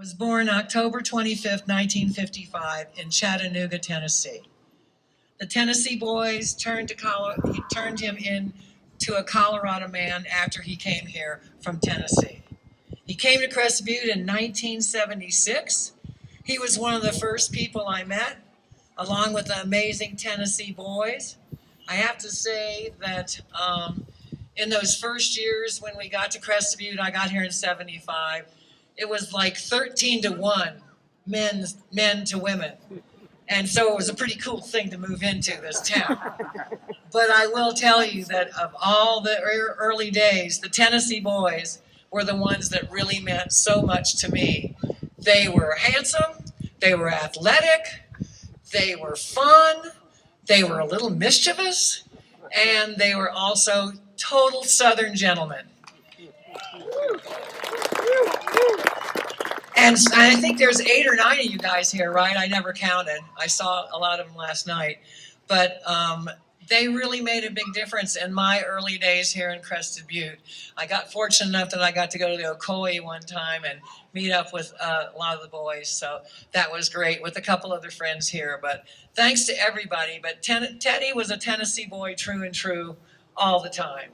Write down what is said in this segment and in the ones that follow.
was born October 25th, 1955 in Chattanooga, Tennessee. The Tennessee boys turned him in to a Colorado man after he came here from Tennessee. He came to Crested Butte in 1976. He was one of the first people I met, along with the amazing Tennessee boys. I have to say that in those first years when we got to Crested Butte, I got here in 75, it was like 13-1 men to women. And so it was a pretty cool thing to move into this town. But I will tell you that of all the early days, the Tennessee boys were the ones that really meant so much to me. They were handsome, they were athletic, they were fun, they were a little mischievous, and they were also total Southern gentlemen. And I think there's 8 or 9 of you guys here, right? I never counted. I saw a lot of them last night. But they really made a big difference in my early days here in Crested Butte. I got fortunate enough that I got to go to the Ocoee one time and meet up with a lot of the boys. So that was great with a couple other friends here. But thanks to everybody. But Teddy was a Tennessee boy, true and true, all the time.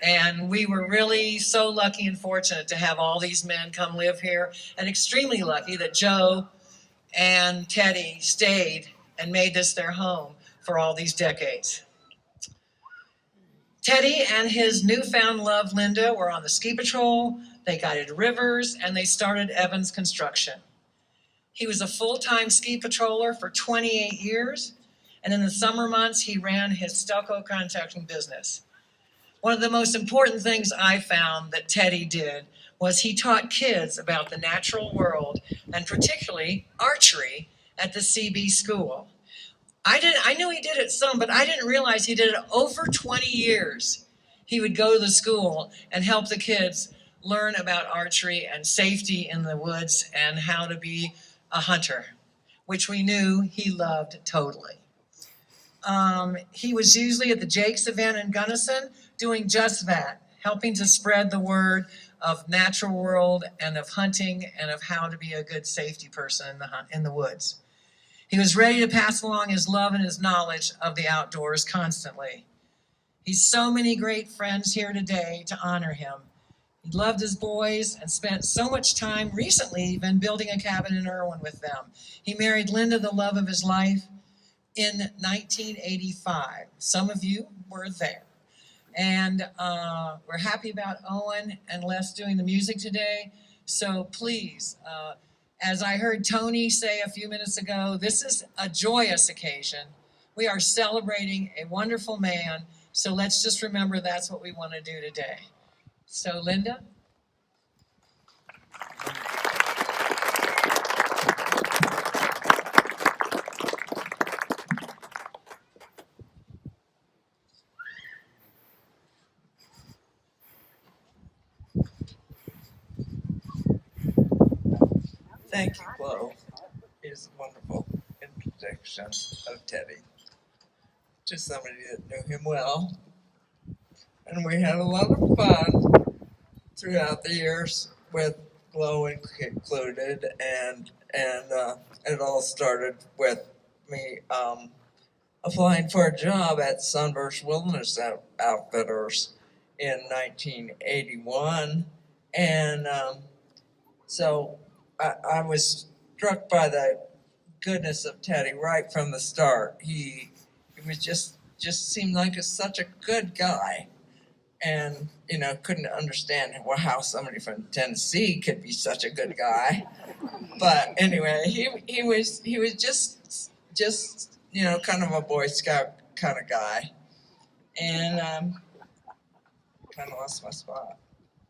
And we were really so lucky and fortunate to have all these men come live here, and extremely lucky that Joe and Teddy stayed and made this their home for all these decades. Teddy and his newfound love, Linda, were on the ski patrol, they guided rivers, and they started Evans Construction. He was a full-time ski patroller for 28 years, and in the summer months, he ran his stucco contracting business. One of the most important things I found that Teddy did was he taught kids about the natural world, and particularly archery, at the CB school. I knew he did it some, but I didn't realize he did it over 20 years. He would go to the school and help the kids learn about archery and safety in the woods and how to be a hunter, which we knew he loved totally. He was usually at the Jake's event in Gunnison doing just that, helping to spread the word of natural world and of hunting and of how to be a good safety person in the woods. He was ready to pass along his love and his knowledge of the outdoors constantly. He's so many great friends here today to honor him. He loved his boys and spent so much time recently even building a cabin in Irwin with them. He married Linda, the love of his life, in 1985. Some of you were there. And we're happy about Owen and Les doing the music today. So please, as I heard Tony say a few minutes ago, this is a joyous occasion. We are celebrating a wonderful man. So let's just remember that's what we want to do today. So Linda. Thank you, Flo. Here's a wonderful introduction of Teddy to somebody that knew him well. And we had a lot of fun throughout the years with Flo included, and it all started with me applying for a job at Sunburst Wilderness Outfitters in 1981, and so I was struck by the goodness of Teddy right from the start. He was just seemed like such a good guy, and couldn't understand how somebody from Tennessee could be such a good guy. But anyway, he was just kind of a Boy Scout kind of guy, and kind of lost my spot.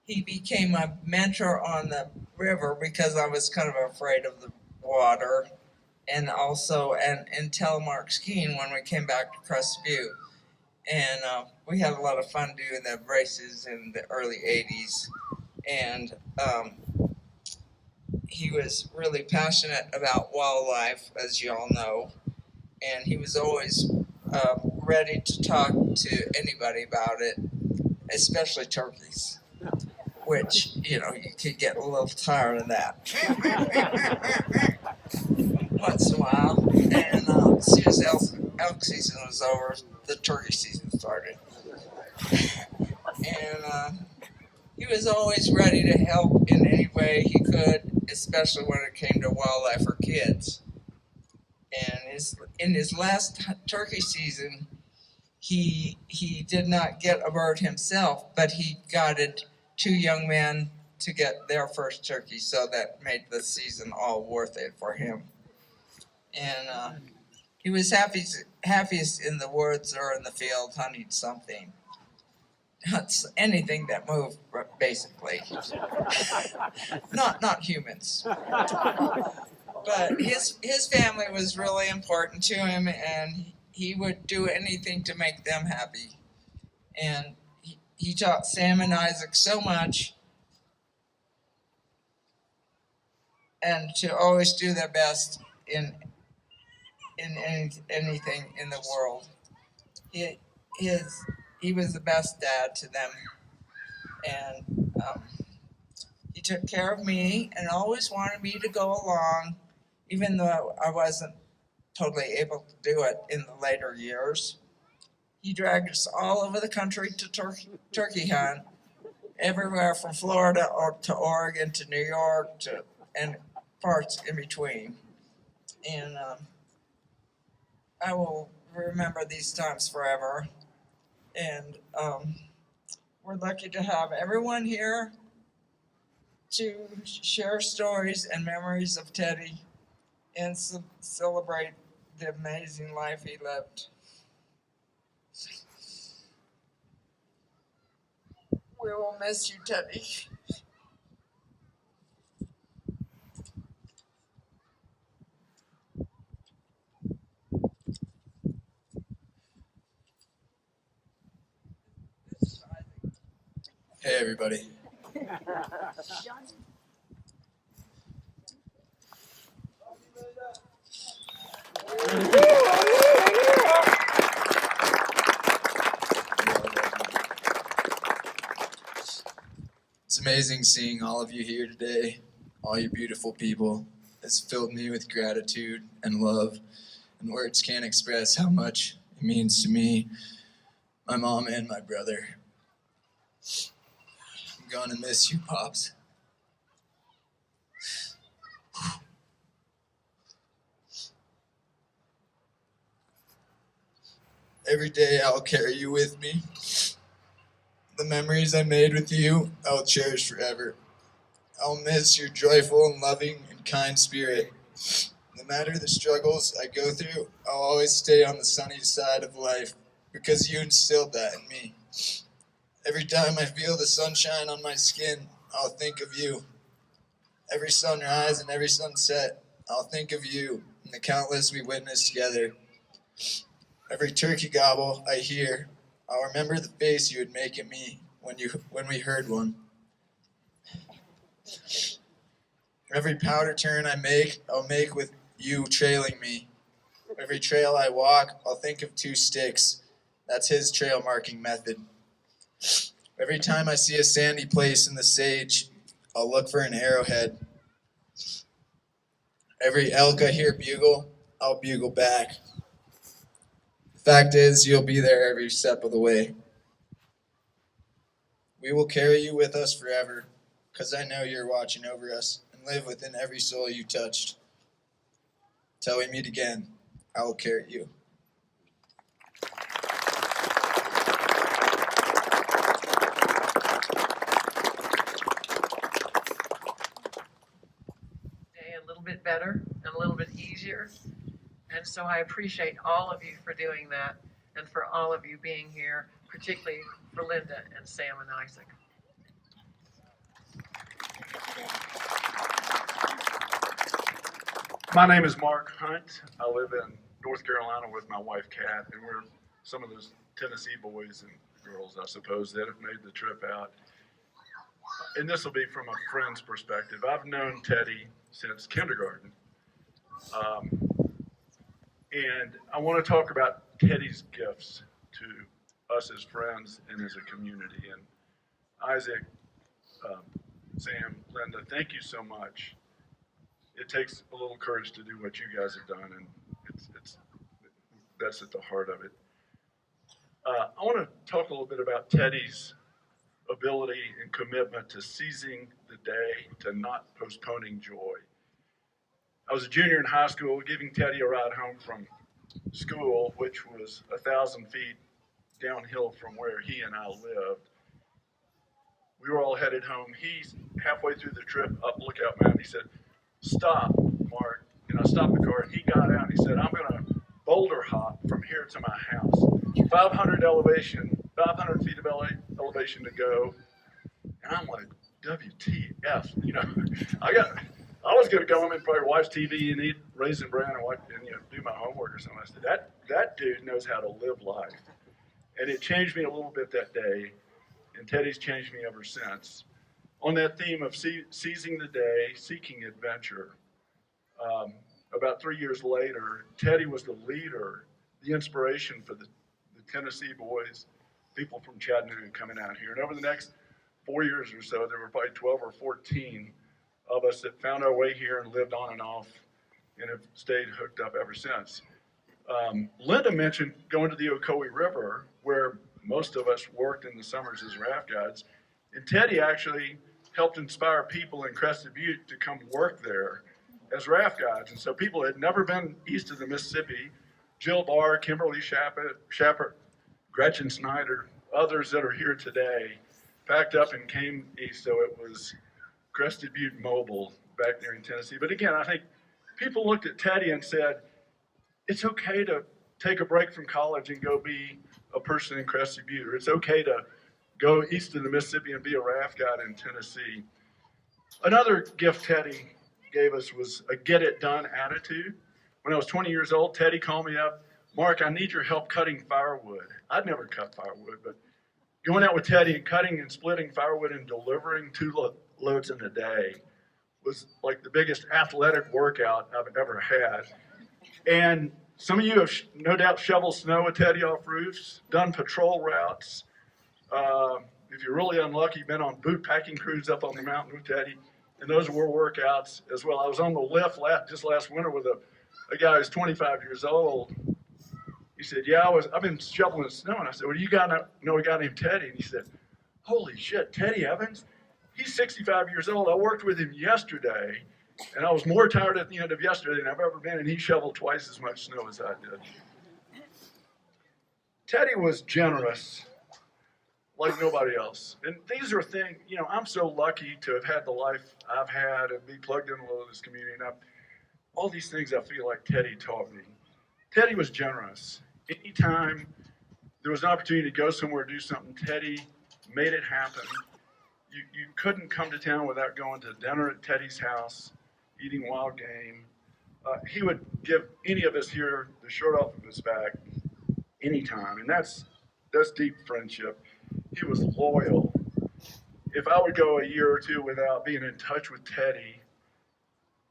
He became my mentor on the river because I was kind of afraid of the water, and also in telemark skiing when we came back to Crested Butte. And we had a lot of fun doing the races in the early 80s. And he was really passionate about wildlife, as you all know. And he was always ready to talk to anybody about it, especially turkeys. which, you know, you could get a little tired of that once in a while. And as soon as elk season was over, the turkey season started. And he was always ready to help in any way he could, especially when it came to wildlife for kids. And in his last turkey season, he did not get a bird himself, but he guided two young men to get their first turkey, so that made the season all worth it for him. And he was happiest in the woods or in the field hunting something. Anything that moved, basically. Not humans. But his family was really important to him, and he would do anything to make them happy. And he taught Sam and Isaac so much, and to always do their best in anything in the world. He was the best dad to them, and he took care of me and always wanted me to go along, even though I wasn't totally able to do it in the later years. He dragged us all over the country to turkey hunt, everywhere from Florida to Oregon to New York and parts in between. And I will remember these times forever. And we're lucky to have everyone here to share stories and memories of Teddy and celebrate the amazing life he lived. We will miss you, Teddy. Hey everybody. It's amazing seeing all of you here today, all you beautiful people. It's filled me with gratitude and love, and words can't express how much it means to me, my mom, and my brother. I'm gonna miss you, Pops. Every day I'll carry you with me. The memories I made with you, I'll cherish forever. I'll miss your joyful and loving and kind spirit. No matter the struggles I go through, I'll always stay on the sunny side of life because you instilled that in me. Every time I feel the sunshine on my skin, I'll think of you. Every sunrise and every sunset, I'll think of you and the countless we witnessed together. Every turkey gobble I hear, I'll remember the face you would make at me when we heard one. Every powder turn I make, I'll make with you trailing me. Every trail I walk, I'll think of two sticks. That's his trail marking method. Every time I see a sandy place in the sage, I'll look for an arrowhead. Every elk I hear bugle, I'll bugle back. The fact is, you'll be there every step of the way. We will carry you with us forever, because I know you're watching over us and live within every soul you touched. Till we meet again, I will carry you. A little bit better and a little bit easier. And so I appreciate all of you for doing that and for all of you being here, particularly for Linda and Sam and Isaac. My name is Mark Hunt. I live in North Carolina with my wife, Kat, and we're some of those Tennessee boys and girls, I suppose, that have made the trip out. And this will be from a friend's perspective. I've known Teddy since kindergarten. And I want to talk about Teddy's gifts to us as friends and as a community. And Isaac Sam, Linda, thank you so much. It takes a little courage to do what you guys have done, and that's at the heart of it. I want to talk a little bit about Teddy's ability and commitment to seizing the day, to not postponing joy. I was a junior in high school, giving Teddy a ride home from school, which was 1,000 feet downhill from where he and I lived. We were all headed home. He's halfway through the trip up Lookout Mountain. He said, "Stop, Mark." And I stopped the car, and he got out and he said, "I'm going to boulder hop from here to my house. 500 feet of elevation to go." And I'm like, WTF, you know. I was going to go home and probably watch TV and eat Raisin Bran and do my homework or something. I said, that dude knows how to live life. And it changed me a little bit that day, and Teddy's changed me ever since. On that theme of seizing the day, seeking adventure, about 3 years later, Teddy was the leader, the inspiration for the Tennessee boys, people from Chattanooga coming out here. And over the next 4 years or so, there were probably 12 or 14 of us that found our way here and lived on and off and have stayed hooked up ever since. Linda mentioned going to the Ocoee River, where most of us worked in the summers as raft guides. And Teddy actually helped inspire people in Crested Butte to come work there as raft guides. And so people had never been east of the Mississippi. Jill Barr, Kimberly Shapert, Gretchen Snyder, others that are here today, packed up and came east. So it was Crested Butte Mobile back there in Tennessee. But again, I think people looked at Teddy and said, it's okay to take a break from college and go be a person in Crested Butte, or it's okay to go east of the Mississippi and be a raft guide in Tennessee. Another gift Teddy gave us was a get it done attitude. When I was 20 years old, Teddy called me up, "Mark, I need your help cutting firewood." I'd never cut firewood, but going out with Teddy and cutting and splitting firewood and delivering 2 loads in a day was like the biggest athletic workout I've ever had. And some of you have no doubt shoveled snow with Teddy off roofs, done patrol routes. If you're really unlucky, been on boot packing crews up on the mountain with Teddy, and those were workouts as well. I was on the lift just last winter with a guy who's 25 years old. He said, "Yeah, I've been shoveling snow." And I said, "Well, you know a guy named Teddy?" And he said, "Holy shit, Teddy Evans? He's 65 years old. I worked with him yesterday, and I was more tired at the end of yesterday than I've ever been, and he shoveled twice as much snow as I did." Teddy was generous like nobody else. And these are things, I'm so lucky to have had the life I've had and be plugged into this community. And all these things I feel like Teddy taught me. Teddy was generous. Anytime there was an opportunity to go somewhere, do something, Teddy made it happen. You couldn't come to town without going to dinner at Teddy's house, eating wild game. He would give any of us here the shirt off of his back anytime, and that's deep friendship. He was loyal. If I would go a year or two without being in touch with Teddy,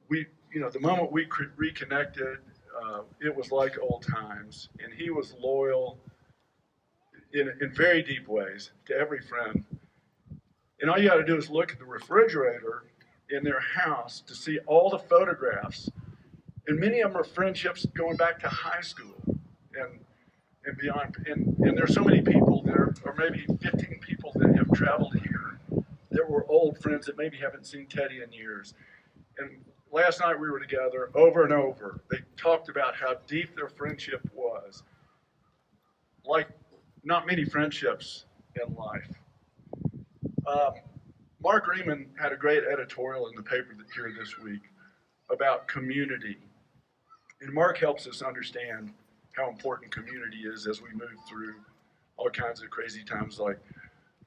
the moment we reconnected, it was like old times, and he was loyal in very deep ways to every friend. And all you got to do is look at the refrigerator in their house to see all the photographs. And many of them are friendships going back to high school and beyond. And there's so many people there, or maybe 15 people that have traveled here that were old friends that maybe haven't seen Teddy in years. And last night we were together over and over. They talked about how deep their friendship was. Like not many friendships in life. Mark Riemann had a great editorial in the paper here this week about community. And Mark helps us understand how important community is as we move through all kinds of crazy times like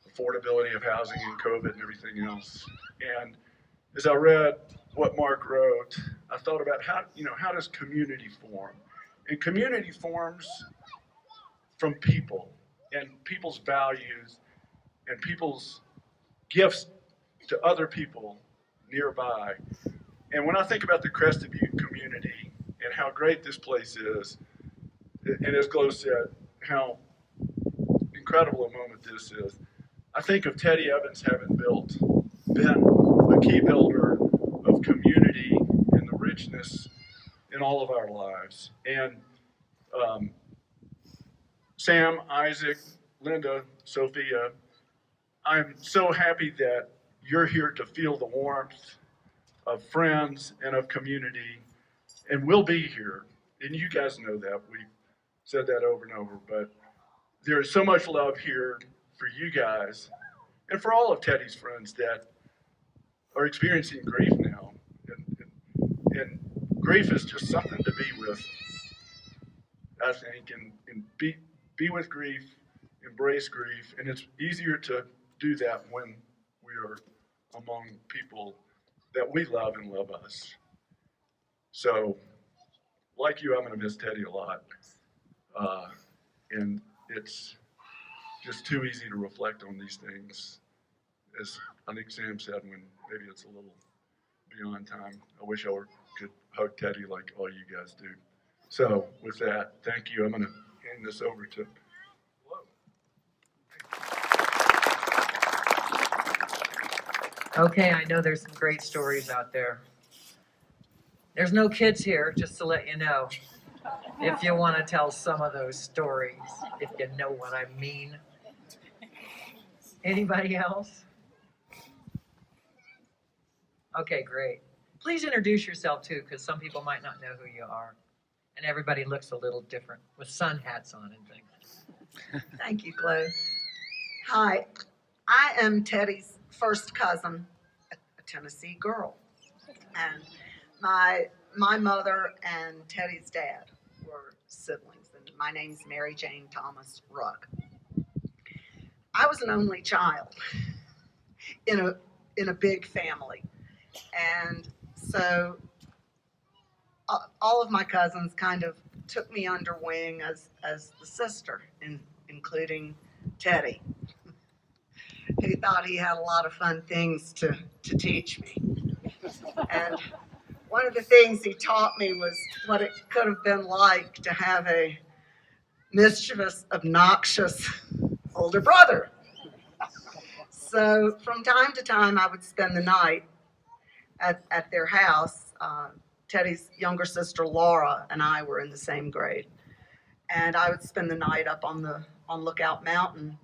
affordability of housing and COVID and everything else. And as I read what Mark wrote, I thought about how does community form? And community forms from people and people's values and people's gifts to other people nearby. And when I think about the Crested Butte community and how great this place is, and as Glo said, how incredible a moment this is, I think of Teddy Evans having built been a key builder of community and the richness in all of our lives. And Sam, Isaac, Linda, Sophia, I'm so happy that you're here to feel the warmth of friends and of community, and we'll be here. And you guys know that. We've said that over and over, but there is so much love here for you guys and for all of Teddy's friends that are experiencing grief now. And grief is just something to be with, I think, and be with grief, embrace grief, and it's easier to do that when we are among people that we love and love us. So, like you, I'm going to miss Teddy a lot. And it's just too easy to reflect on these things. As I think Sam said, when maybe it's a little beyond time, I wish I could hug Teddy like all you guys do. So, with that, thank you. I'm going to hand this over to. Okay, I know there's some great stories out there. There's no kids here, just to let you know, if you want to tell some of those stories, if you know what I mean. Anybody else? Okay, great. Please introduce yourself too, because some people might not know who you are. And everybody looks a little different with sun hats on and things. Thank you, Chloe. Hi, I am Teddy's first cousin, a Tennessee girl. And my mother and Teddy's dad were siblings, and my name's Mary Jane Thomas Ruck. I was an only child in a big family, and so all of my cousins kind of took me under wing as the sister, including Teddy. He thought he had a lot of fun things to teach me. And one of the things he taught me was what it could have been like to have a mischievous, obnoxious older brother. So from time to time, I would spend the night at their house. Teddy's younger sister, Laura, and I were in the same grade. And I would spend the night up on Lookout Mountain,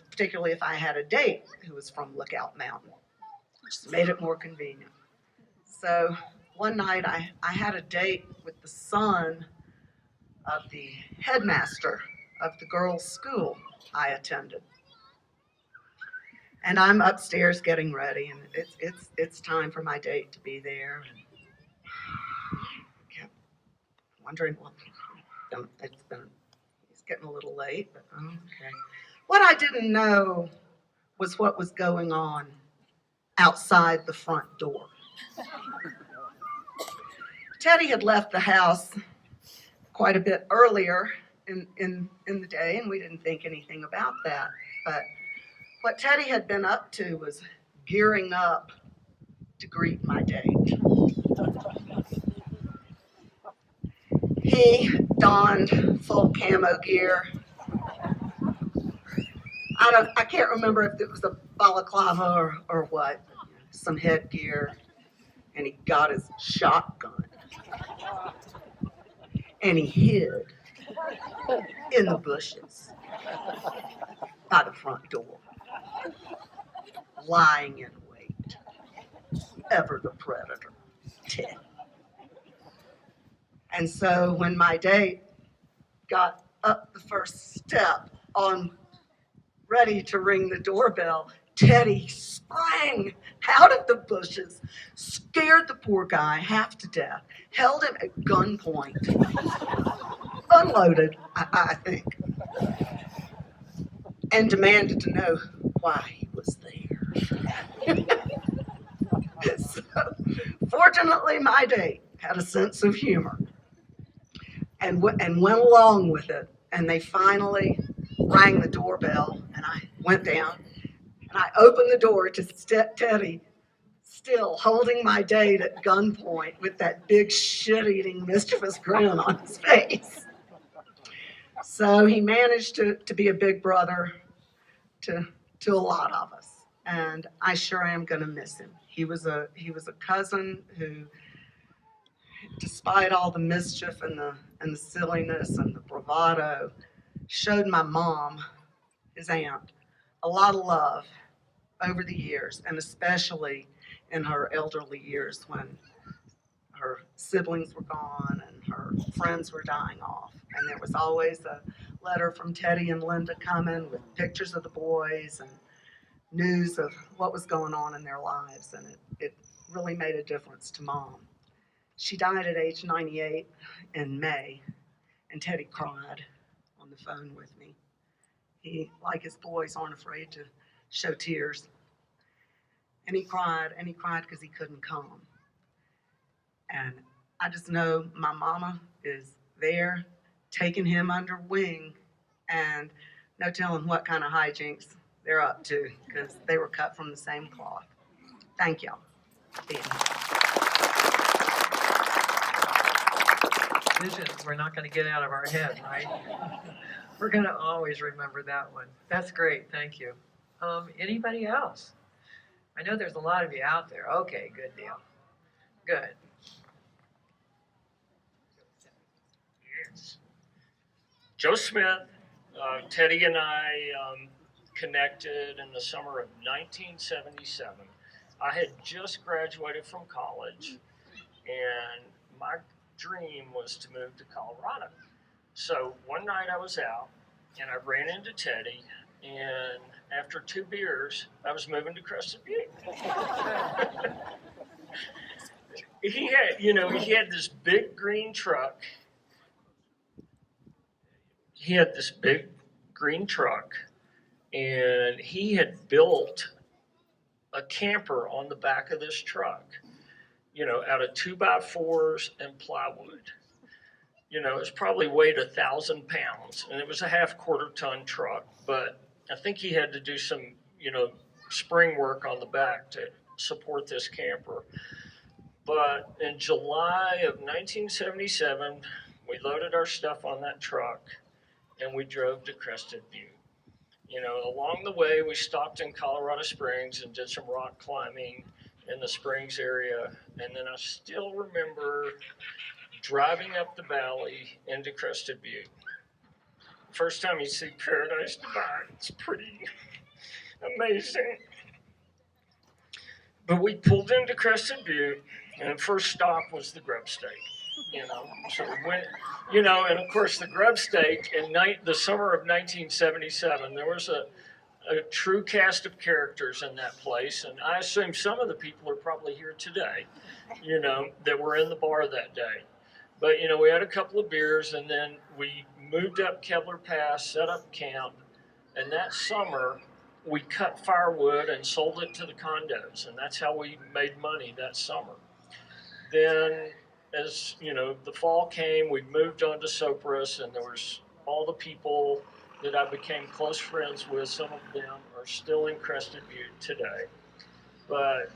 particularly if I had a date who was from Lookout Mountain, which made it more convenient. So one night I had a date with the son of the headmaster of the girls' school I attended. And I'm upstairs getting ready, and it's time for my date to be there. And I kept wondering, well, he's getting a little late, but okay. What I didn't know was what was going on outside the front door. Teddy had left the house quite a bit earlier in the day, and we didn't think anything about that. But what Teddy had been up to was gearing up to greet my date. He donned full camo gear. I can't remember if it was a balaclava or what, some headgear, and he got his shotgun. And he hid in the bushes by the front door, lying in wait, ever the predator, Ted. And so when my date got up the first step ready to ring the doorbell, Teddy sprang out of the bushes, scared the poor guy half to death, held him at gunpoint, unloaded, I think, and demanded to know why he was there. So, fortunately, my date had a sense of humor and went along with it, and they finally rang the doorbell, and I went down, and I opened the door to Teddy, still holding my date at gunpoint with that big shit-eating mischievous grin on his face. So he managed to be a big brother to a lot of us. and I sure am going to miss him. He was a cousin who, despite all the mischief and the silliness and the bravado, showed my mom, his aunt, a lot of love over the years, and especially in her elderly years when her siblings were gone and her friends were dying off. And there was always a letter from Teddy and Linda coming with pictures of the boys and news of what was going on in their lives. And it really made a difference to Mom. She died at age 98 in May, and Teddy cried on the phone with me. He, like his boys, aren't afraid to show tears. And he cried because he couldn't come. And I just know my mama is there taking him under wing, and no telling what kind of hijinks they're up to, because they were cut from the same cloth. Thank y'all. Visions we're not going to get out of our head, right? We're going to always remember that one. That's great. Thank you. Anybody else? I know there's a lot of you out there. Okay, good deal. Good. Yes. Joe Smith, Teddy and I connected in the summer of 1977. I had just graduated from college, and my dream was to move to Colorado. So one night I was out, and I ran into Teddy, and after 2 beers, I was moving to Crested Butte. He had this big green truck. He had this big green truck, and he had built a camper on the back of this truck, out of 2x4s and plywood. It was probably weighed 1,000 pounds, and it was a half-quarter ton truck, but I think he had to do some, spring work on the back to support this camper. But in July of 1977, we loaded our stuff on that truck, and we drove to Crested Butte. Along the way, we stopped in Colorado Springs and did some rock climbing in the Springs area. And then I still remember driving up the valley into Crested Butte. First time you see Paradise Divide, it's pretty amazing. But we pulled into Crested Butte, and the first stop was the grub stake. So we went, and of course the grub stake in the summer of 1977, there was a true cast of characters in that place, and I assume some of the people are probably here today, that were in the bar that day. But, we had a couple of beers, and then we moved up Kevlar Pass, set up camp, and that summer we cut firewood and sold it to the condos, and that's how we made money that summer. Then, as the fall came, we moved on to Sopris, and there was all the people that I became close friends with. Some of them are still in Crested Butte today. But,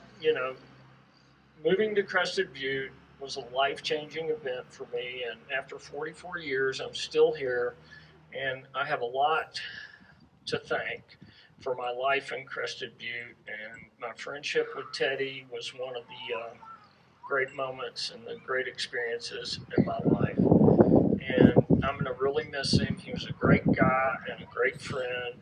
moving to Crested Butte was a life-changing event for me, and after 44 years, I'm still here, and I have a lot to thank for my life in Crested Butte, and my friendship with Teddy was one of the great moments and the great experiences in my life. And I'm going to really miss him. He was a great guy and a great friend.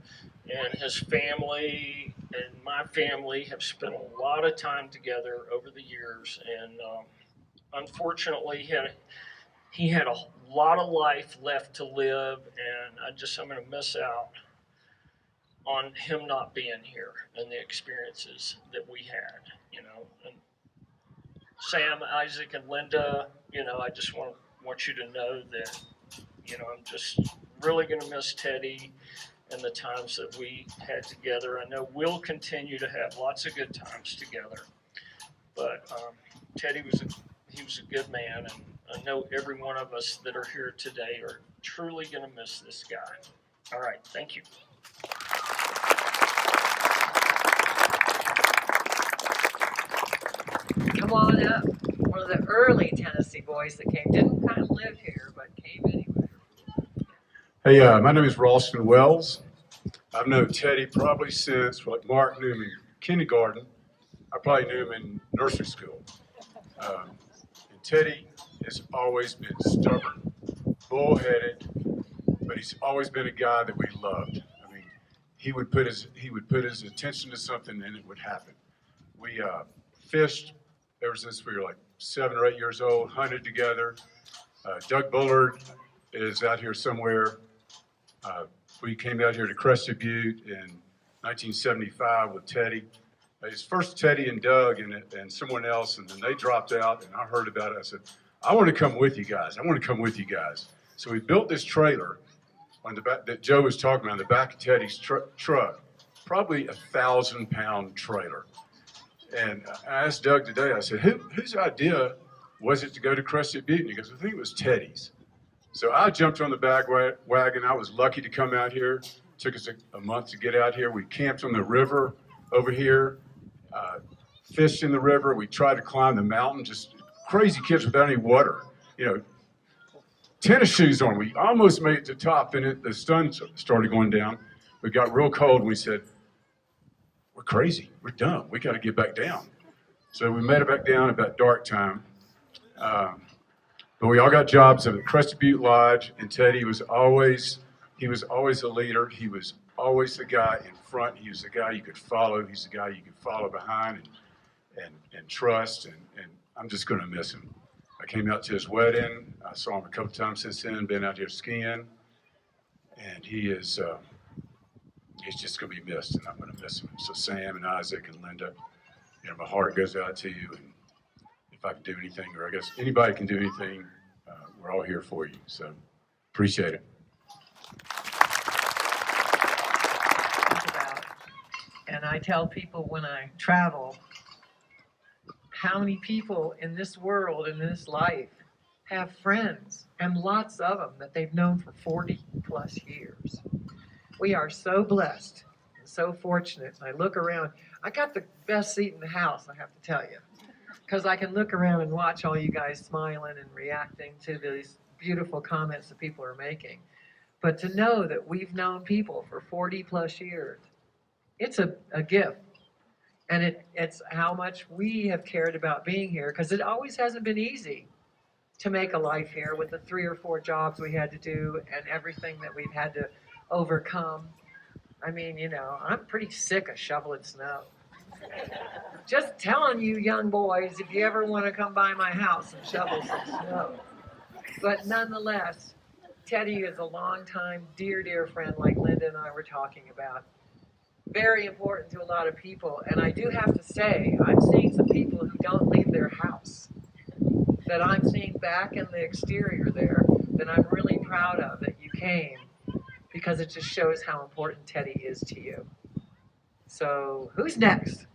And his family and my family have spent a lot of time together over the years. And unfortunately, he had a lot of life left to live. And I'm going to miss out on him not being here and the experiences that we had, And Sam, Isaac, and Linda, I just want you to know that, I'm just really going to miss Teddy and the times that we had together. I know we'll continue to have lots of good times together. But Teddy was a good man, and I know every one of us that are here today are truly going to miss this guy. All right, thank you. Come on up. One of the early Tennessee boys that came, didn't kind of live here, but came anyway. Hey, my name is Ralston Wells. I've known Teddy probably since Mark knew me kindergarten. I probably knew him in nursery school. And Teddy has always been stubborn, bullheaded, but he's always been a guy that we loved. I mean, he would put his attention to something and it would happen. We fished ever since we were like 7 or 8 years old, hunted together. Doug Bullard is out here somewhere. We came out here to Crested Butte in 1975 with Teddy. It's first Teddy and Doug and someone else, and then they dropped out, and I heard about it. I said, I want to come with you guys. I want to come with you guys. So we built this trailer on the back that Joe was talking about, on the back of Teddy's truck, probably 1,000-pound trailer. And I asked Doug today, I said, whose idea was it to go to Crested Butte? And he goes, I think it was Teddy's. So I jumped on the back wagon. I was lucky to come out here. It took us a month to get out here. We camped on the river over here, fished in the river. We tried to climb the mountain, just crazy kids without any water. You know, tennis shoes on. We almost made it to the top, and the sun started going down. We got real cold, and we said, we're crazy. We're dumb. We got to get back down. So we made it back down about dark time. But we all got jobs at the Crested Butte Lodge, and Teddy was always a leader. He was always the guy in front. He was the guy you could follow. He's the guy you could follow behind and trust, and I'm just going to miss him. I came out to his wedding. I saw him a couple times since then, been out here skiing, and he's just going to be missed, and I'm going to miss him. So Sam and Isaac and Linda, you know, my heart goes out to you, and if I can do anything, or I guess anybody can do anything, we're all here for you. So appreciate it. Think about, and I tell people when I travel, how many people in this world, in this life, have friends, and lots of them that they've known for 40 plus years. We are so blessed and so fortunate. And I look around, I got the best seat in the house, I have to tell you, because I can look around and watch all you guys smiling and reacting to these beautiful comments that people are making. But to know that we've known people for 40 plus years, it's a gift. And it's how much we have cared about being here, because it always hasn't been easy to make a life here with the 3 or 4 jobs we had to do and everything that we've had to overcome. I mean, you know, I'm pretty sick of shoveling snow. Just telling you young boys, if you ever want to come by my house and shovel some snow. But nonetheless, Teddy is a longtime, dear friend like Linda and I were talking about. Very important to a lot of people. And I do have to say, I'm seeing some people who don't leave their house, that I'm seeing back in the exterior there, that I'm really proud of that you came, because it just shows how important Teddy is to you. So who's next?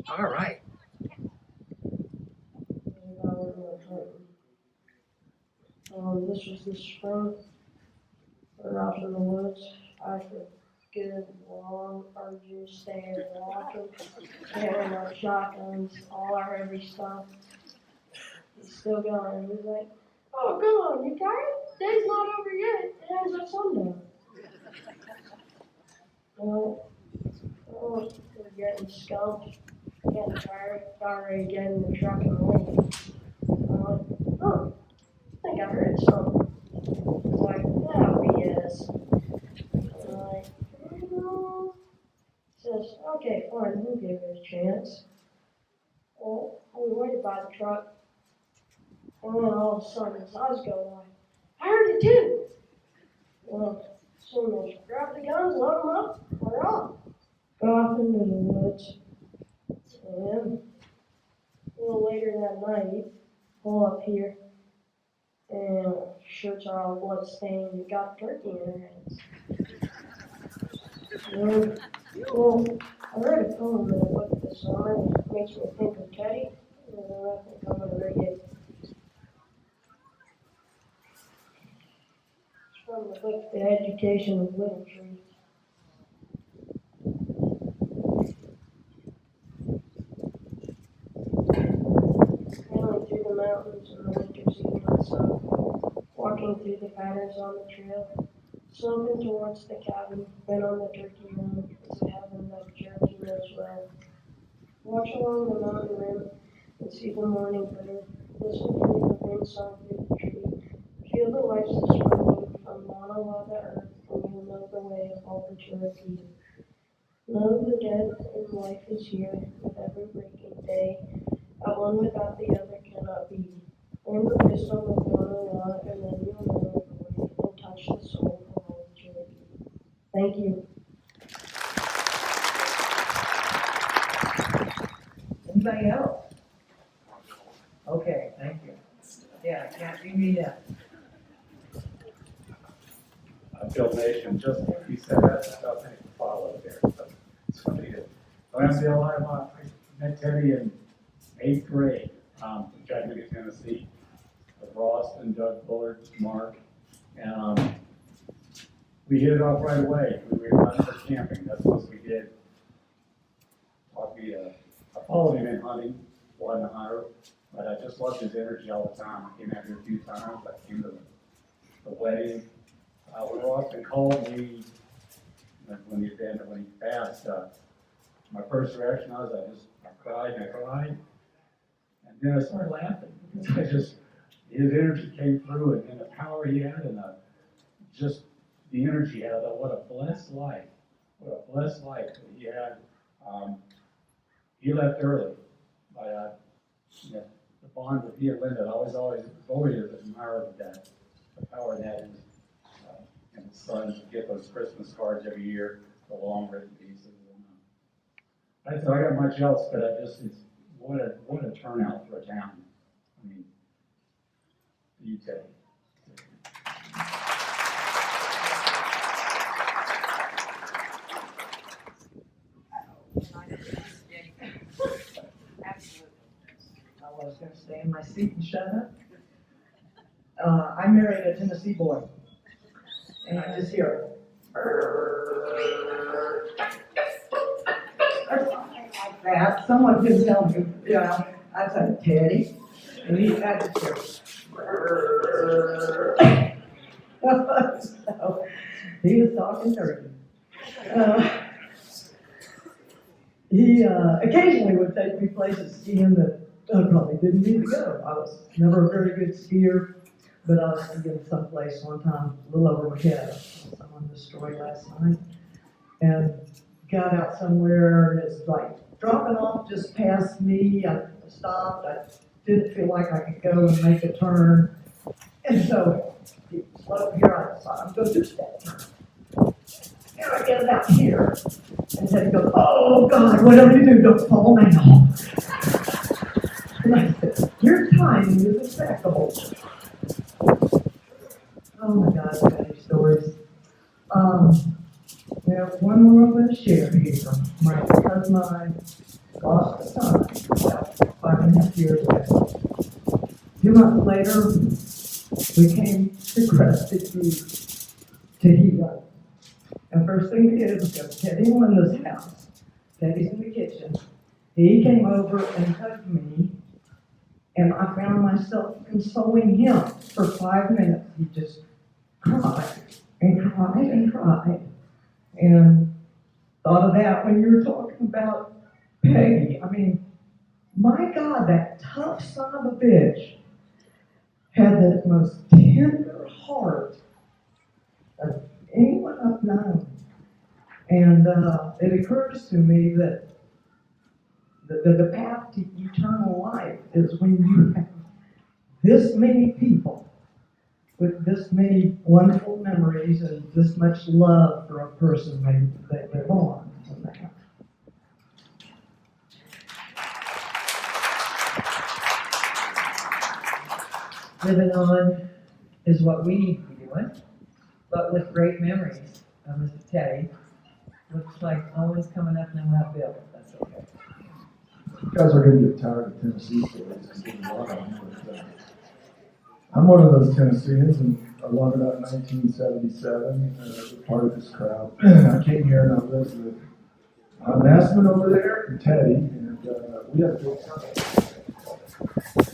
All right. This was this spring. We were out in the woods after a good, long, arduous day of walking, carrying our shotguns, all our heavy stuff. He's still going. He's like, oh, come on, you tired? Day's not over yet. It ends at sundown. Well, we're getting skunked, getting tired, already getting in the truck and leaving. I'm like, oh, I think I heard something. He's like, oh, BS. I'm like, no. He says, okay, fine, we'll give it a chance. Well, we waited by the truck, and then all of a sudden his eyes go like, I heard it too. Well, as soon as grab the guns, load them up, we're off. Go off into the woods. And a little later that night, pull up here, and shirts are all blood stained. We got turkey in our hands. Well, I read a poem in a book this summer that makes me think of Teddy, and I think I'm going to read it. It's from the book The Education of Little Trees. Sailing through the mountains in the winter's evening sun, walking through the patterns on the trail, sloping towards the cabin, bent on the turkey run, is a heaven of jerky as well. Watch along the mountain rim and see the morning bird. Listen to the wind song through the tree. Feel the lights that spring from Monowah the earth, and you'll know the way of all the Cherokee. Know the death in life is here, with every breaking day. At one without the other cannot be. Learn the wisdom of Monowah, and then you'll know the way and touch the soul of all the Cherokee. Thank you. Anybody else? Okay, thank you. Yeah, can't be me yet. Bill Nation, just like you said, that's about things to follow there. So it's funny that I'm Bill. I met Teddy in 8th grade from Chattanooga, Tennessee. With Ross and Doug Bullard, Mark, and we hit it off right away. We were hunting for camping. That's what we did. I followed him in hunting, wasn't a hunter, but I just loved his energy all the time. I came out here a few times. I came to the wedding. When Austin called me, when he passed, my first reaction was I cried and I cried. And then I started laughing because his energy came through and the power he had and just the energy he had. What a blessed life. What a blessed life that he had. He left early, but the bond with he and Linda, I always admired that, the power that is. And his sons get those Christmas cards every year, the long written pieces. And, I got much else, but it's what a turnout for a town. I mean, you tell me. Absolutely. I was going to stay in my seat and shut up. I married a Tennessee boy. And I just hear like that. Someone can tell me, I said, Teddy. And he had to hear. So he was talking turkey. He occasionally would take me places skiing that I probably didn't need to go. I was never a very good skier. But I was skiing someplace one time, a little over my head. Someone destroyed last night. And got out somewhere, and it's like dropping off just past me. I stopped. I didn't feel like I could go and make a turn. And so, up here, I thought, I'm going to do that turn. Here I get about here. And then he goes, oh, God, whatever you do, don't fall now. And I said, your timing is impeccable. Oh my God, many stories. There's one more I'm going to share here. My cousin and I lost a son about 5.5 years ago. 2 months later, we came to Crested Butte to heal. And first thing we did was go to Teddy and Linda's house. Teddy's in the kitchen. He came over and hugged me. And I found myself consoling him for 5 minutes. He just cried and cried and cried. And thought of that when you were talking about Peggy. I mean, my God, that tough son of a bitch had the most tender heart of anyone I've known. And it occurs to me that the path to eternal life is when you have this many people with this many wonderful memories and this much love for a person they live on from that. Living on is what we need to be doing, but with great memories. Mr. Teddy looks like always coming up and without Bill. That's okay. You guys are going to get tired of Tennessee stories because there's a lot of them. But, I'm one of those Tennesseans, and I wanted out in 1977 as a part of this crowd. I came here and I lived with Massman over there and Teddy, and we had a good time.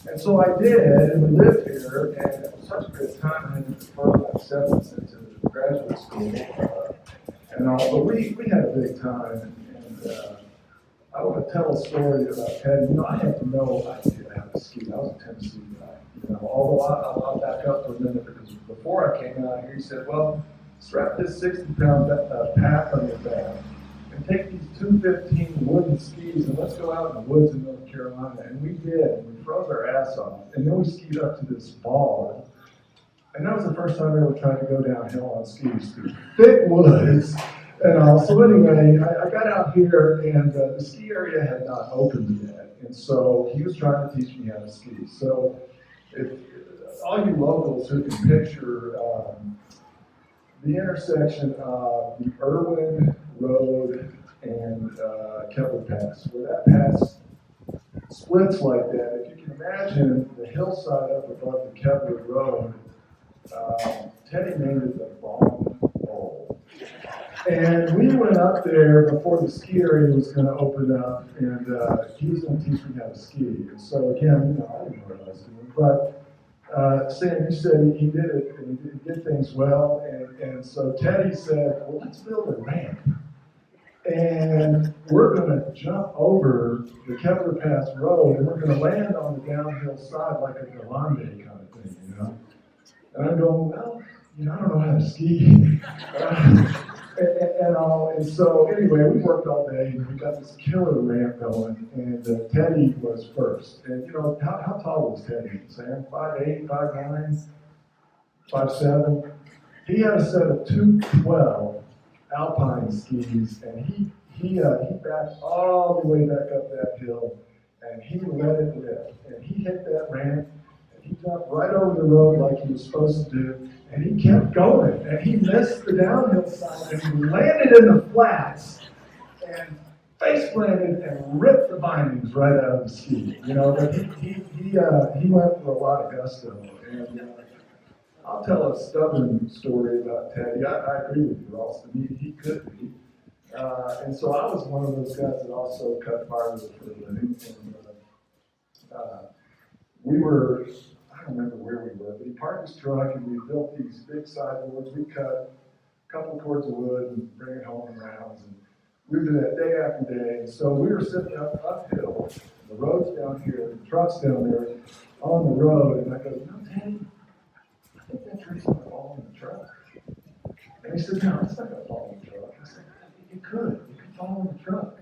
And so I did, and we lived here, and it was such a good time. I had further acceptance into graduate school and all, but we had a big time. And I want to tell a story about Teddy. You know, I had no idea how to ski. I was a Tennessee guy. You know, although I'll back up for a minute because before I came out here, he said, well, strap this 60-pound pack on your back and take these 215 wooden skis and let's go out in the woods in North Carolina. And we did. We froze our ass off. And then we skied up to this fall. And that was the first time I ever tried to go downhill on skis through thick woods. And so anyway, I got out here and the ski area had not opened yet. And so he was trying to teach me how to ski. So if all you locals who can picture the intersection of the Irwin Road and Kepler Pass, where that pass splits like that, if you can imagine the hillside up above the Kepler Road, Teddy named it the Bomb Bowl. And we went up there before the ski area was going to open up, and he was going to teach me how to ski. And so again, you know, I didn't know what I was doing, but Sam, you said he did it, and he did things well, and so Teddy said, well, let's build a ramp. And we're going to jump over the Kepler Pass Road, and we're going to land on the downhill side like a Galande kind of thing, you know? And I'm going, well, you know, I don't know how to ski. And so anyway, we worked all day, and we got this killer ramp going, and Teddy was first. And you know, how tall was Teddy, Sam? 5'8", 5'9", 5'7"? He had a set of 212 Alpine skis, and he backed all the way back up that hill, and he let it rip. And he hit that ramp, and he jumped right over the road like he was supposed to do, and he kept going, and he missed the downhill side, and he landed in the flats, and face planted and ripped the bindings right out of the ski. You know, but he went for a lot of gusto, and I'll tell a stubborn story about Teddy. I agree with you, Ralston. He could be. And so I was one of those guys that also cut firewood for a living. And we were, I don't remember where we were, but he parked his truck and we built these big sideboards. We cut a couple cords of wood and bring it home in rounds. And we would do that day after day. And so we were sitting uphill. The road's down here, the truck's down there on the road. And I go, you know, Teddy, I think that tree's going to fall in the truck. And he said, no, it's not going to fall in the truck. I said, it could fall in the truck.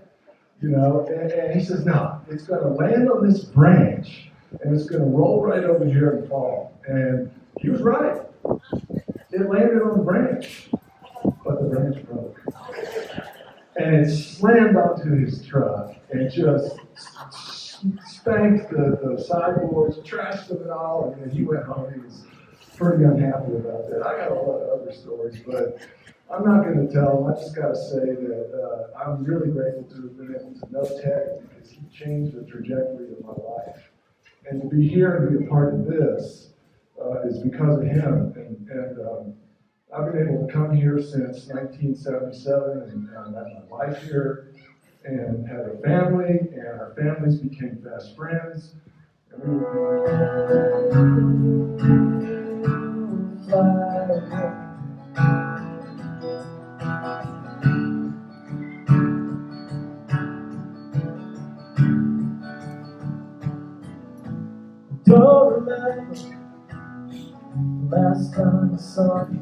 You know, and he says, no, it's going to land on this branch and it's going to roll right over here and fall. And he was right. It landed on the branch, but the branch broke. And it slammed onto his truck and just spanked the sideboards, trashed them and all, and then he went home. He was pretty unhappy about that. I got a lot of other stories, but I'm not going to tell them. I just got to say that I'm really grateful to have been able to know Ted because he changed the trajectory of my life. And to be here and be a part of this is because of him. And I've been able to come here since 1977 and met my wife here and had a family, and our families became best friends. And we don't remember the last time I saw you.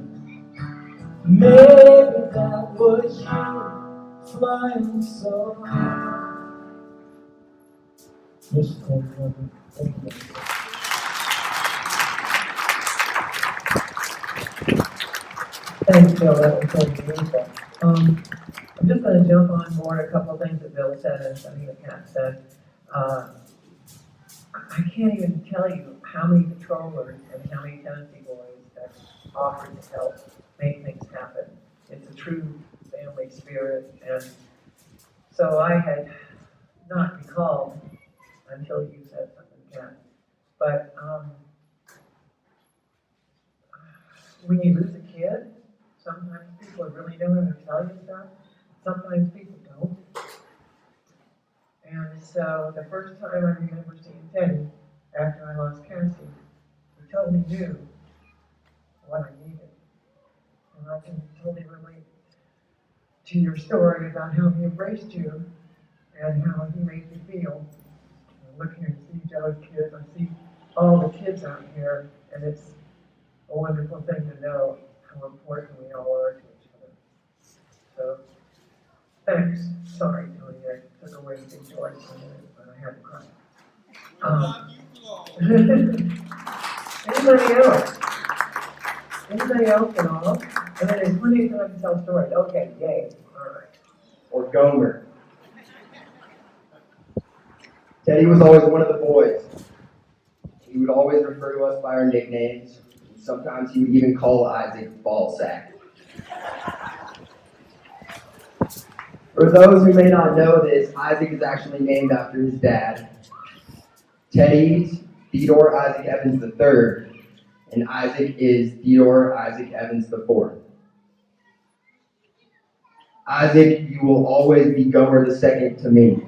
Maybe that was you flying so high. Yes, thank you. Thank you. Thanks, Bill. That was so beautiful. I'm just going to jump on board a couple of things that Bill said and something that Kat said. I can't even tell you how many patrollers and how many Tennessee boys have offered to help make things happen. It's a true family spirit, and so I had not recalled until you said something, Kat. But when you lose a kid, sometimes people really know how to tell you stuff. Sometimes people don't. And so the first time I remember seeing Teddy after I lost Cassie, he totally knew what I needed. And I can totally relate to your story about how he embraced you and how he made you feel. I look here and see each other's kids. I see all the kids out here, and it's a wonderful thing to know how important we all are to each other. So, thanks. Sorry, Tony, I took away the joy from it, but I had to cry. Anybody else? Anybody else at all? And then there's plenty of time to tell stories. Okay, yay. All right. Or Gomer. Teddy was always one of the boys. He would always refer to us by our nicknames. Sometimes he would even call Isaac Ballsack. For those who may not know this, Isaac is actually named after his dad. Teddy's Theodore Isaac Evans III, and Isaac is Theodore Isaac Evans IV. Isaac, you will always be Gomer the second to me.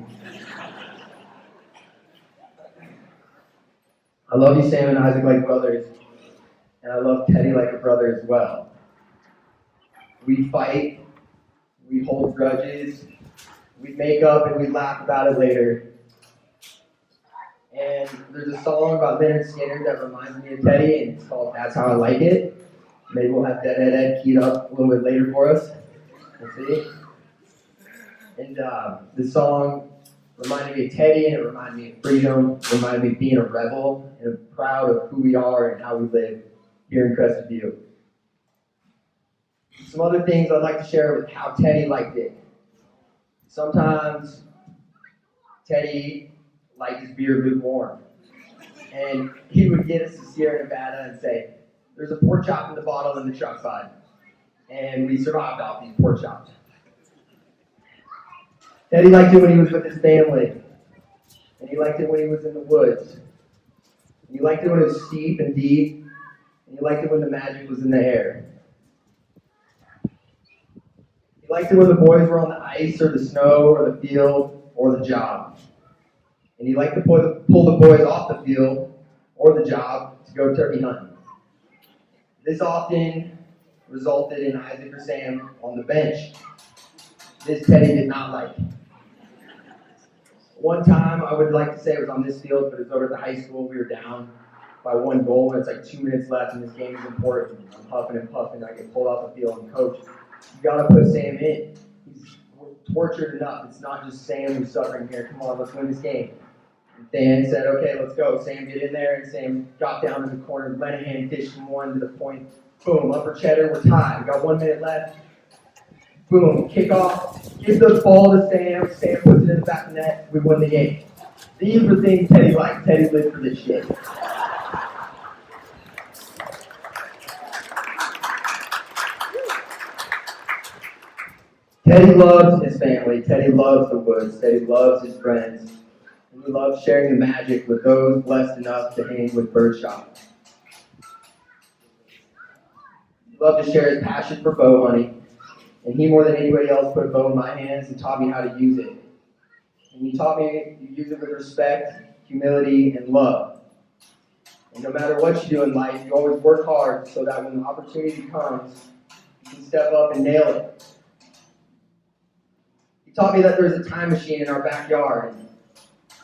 I love you, Sam and Isaac, like brothers, and I love Teddy like a brother as well. We fight, we hold grudges, we make up and we laugh about it later. And there's a song about Leonard Skinner that reminds me of Teddy, and it's called That's How I Like It. Maybe we'll have Deadhead Ed keyed up a little bit later for us. We'll see. And the song reminded me of Teddy, and it reminded me of freedom, it reminded me of being a rebel, and I'm proud of who we are and how we live here in Crested Butte. Some other things I'd like to share with how Teddy liked it. Sometimes Teddy liked his beer lukewarm. And he would get us to Sierra Nevada and say, there's a pork chop in the bottle in the truck side. And we survived off these pork chops. Teddy liked it when he was with his family. And he liked it when he was in the woods. And he liked it when it was steep and deep. And he liked it when the magic was in the air. He liked it when the boys were on the ice or the snow or the field or the job. And he liked to pull the boys off the field or the job to go turkey hunting. This often resulted in Isaac or Sam on the bench. This Teddy did not like. One time, I would like to say it was on this field, but it was over at the high school. We were down by 1 goal, and it's like 2 minutes left, and this game is important. I'm huffing and puffing. I get pulled off the field, and coach, you got to put Sam in. We're tortured enough. It's not just Sam who's suffering here. Come on, let's win this game. And Dan said, okay, let's go. Sam, get in there, and Sam got down to the corner. Lenahan fished him one to the point. Boom, upper cheddar, we're tied. We got 1 minute left. Boom, kick off, give the ball to Sam, Sam puts it in the back of the net, we win the game. These were things Teddy liked. Teddy lived for this shit. Teddy loves his family, Teddy loves the woods, Teddy loves his friends, and he loves sharing the magic with those blessed enough to hang with birdshot. He loved to share his passion for bow hunting. And he, more than anybody else, put a bow in my hands and taught me how to use it. And he taught me to use it with respect, humility, and love. And no matter what you do in life, you always work hard so that when the opportunity comes, you can step up and nail it. He taught me that there's a time machine in our backyard. And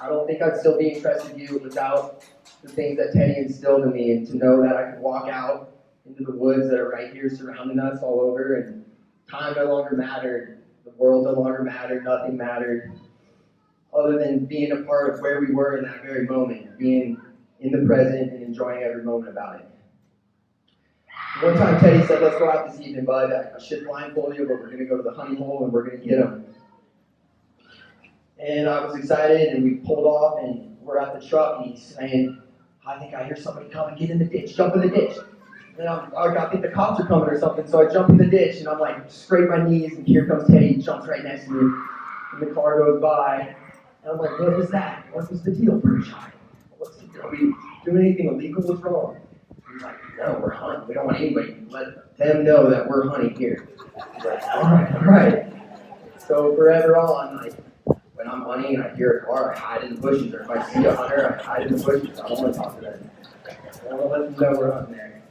I don't think I'd still be in Crested Butte without the things that Teddy instilled in me, and to know that I could walk out into the woods that are right here surrounding us all over, and time no longer mattered, the world no longer mattered, nothing mattered, other than being a part of where we were in that very moment, being in the present and enjoying every moment about it. One time Teddy said, let's go out this evening, bud. I should blindfold you, but we're going to go to the honey hole and we're going to get them. And I was excited, and we pulled off, and we're at the truck, and he's saying, I think I hear somebody coming, get in the ditch, jump in the ditch. And I think the cops are coming or something, so I jump in the ditch, and I'm like, scrape my knees, and here comes Teddy, he jumps right next to me, and the car goes by, and I'm like, what was that? What was the deal, birdshot? Are we doing anything illegal? What's wrong? He's like, no, we're hunting. We don't want anybody to let them know that we're hunting here. He's like, all right. So forever on, like, when I'm hunting and I hear a car, I hide in the bushes, or if I see a hunter, I hide in the bushes. I don't want to talk to them. I want to let them know we're hunting there.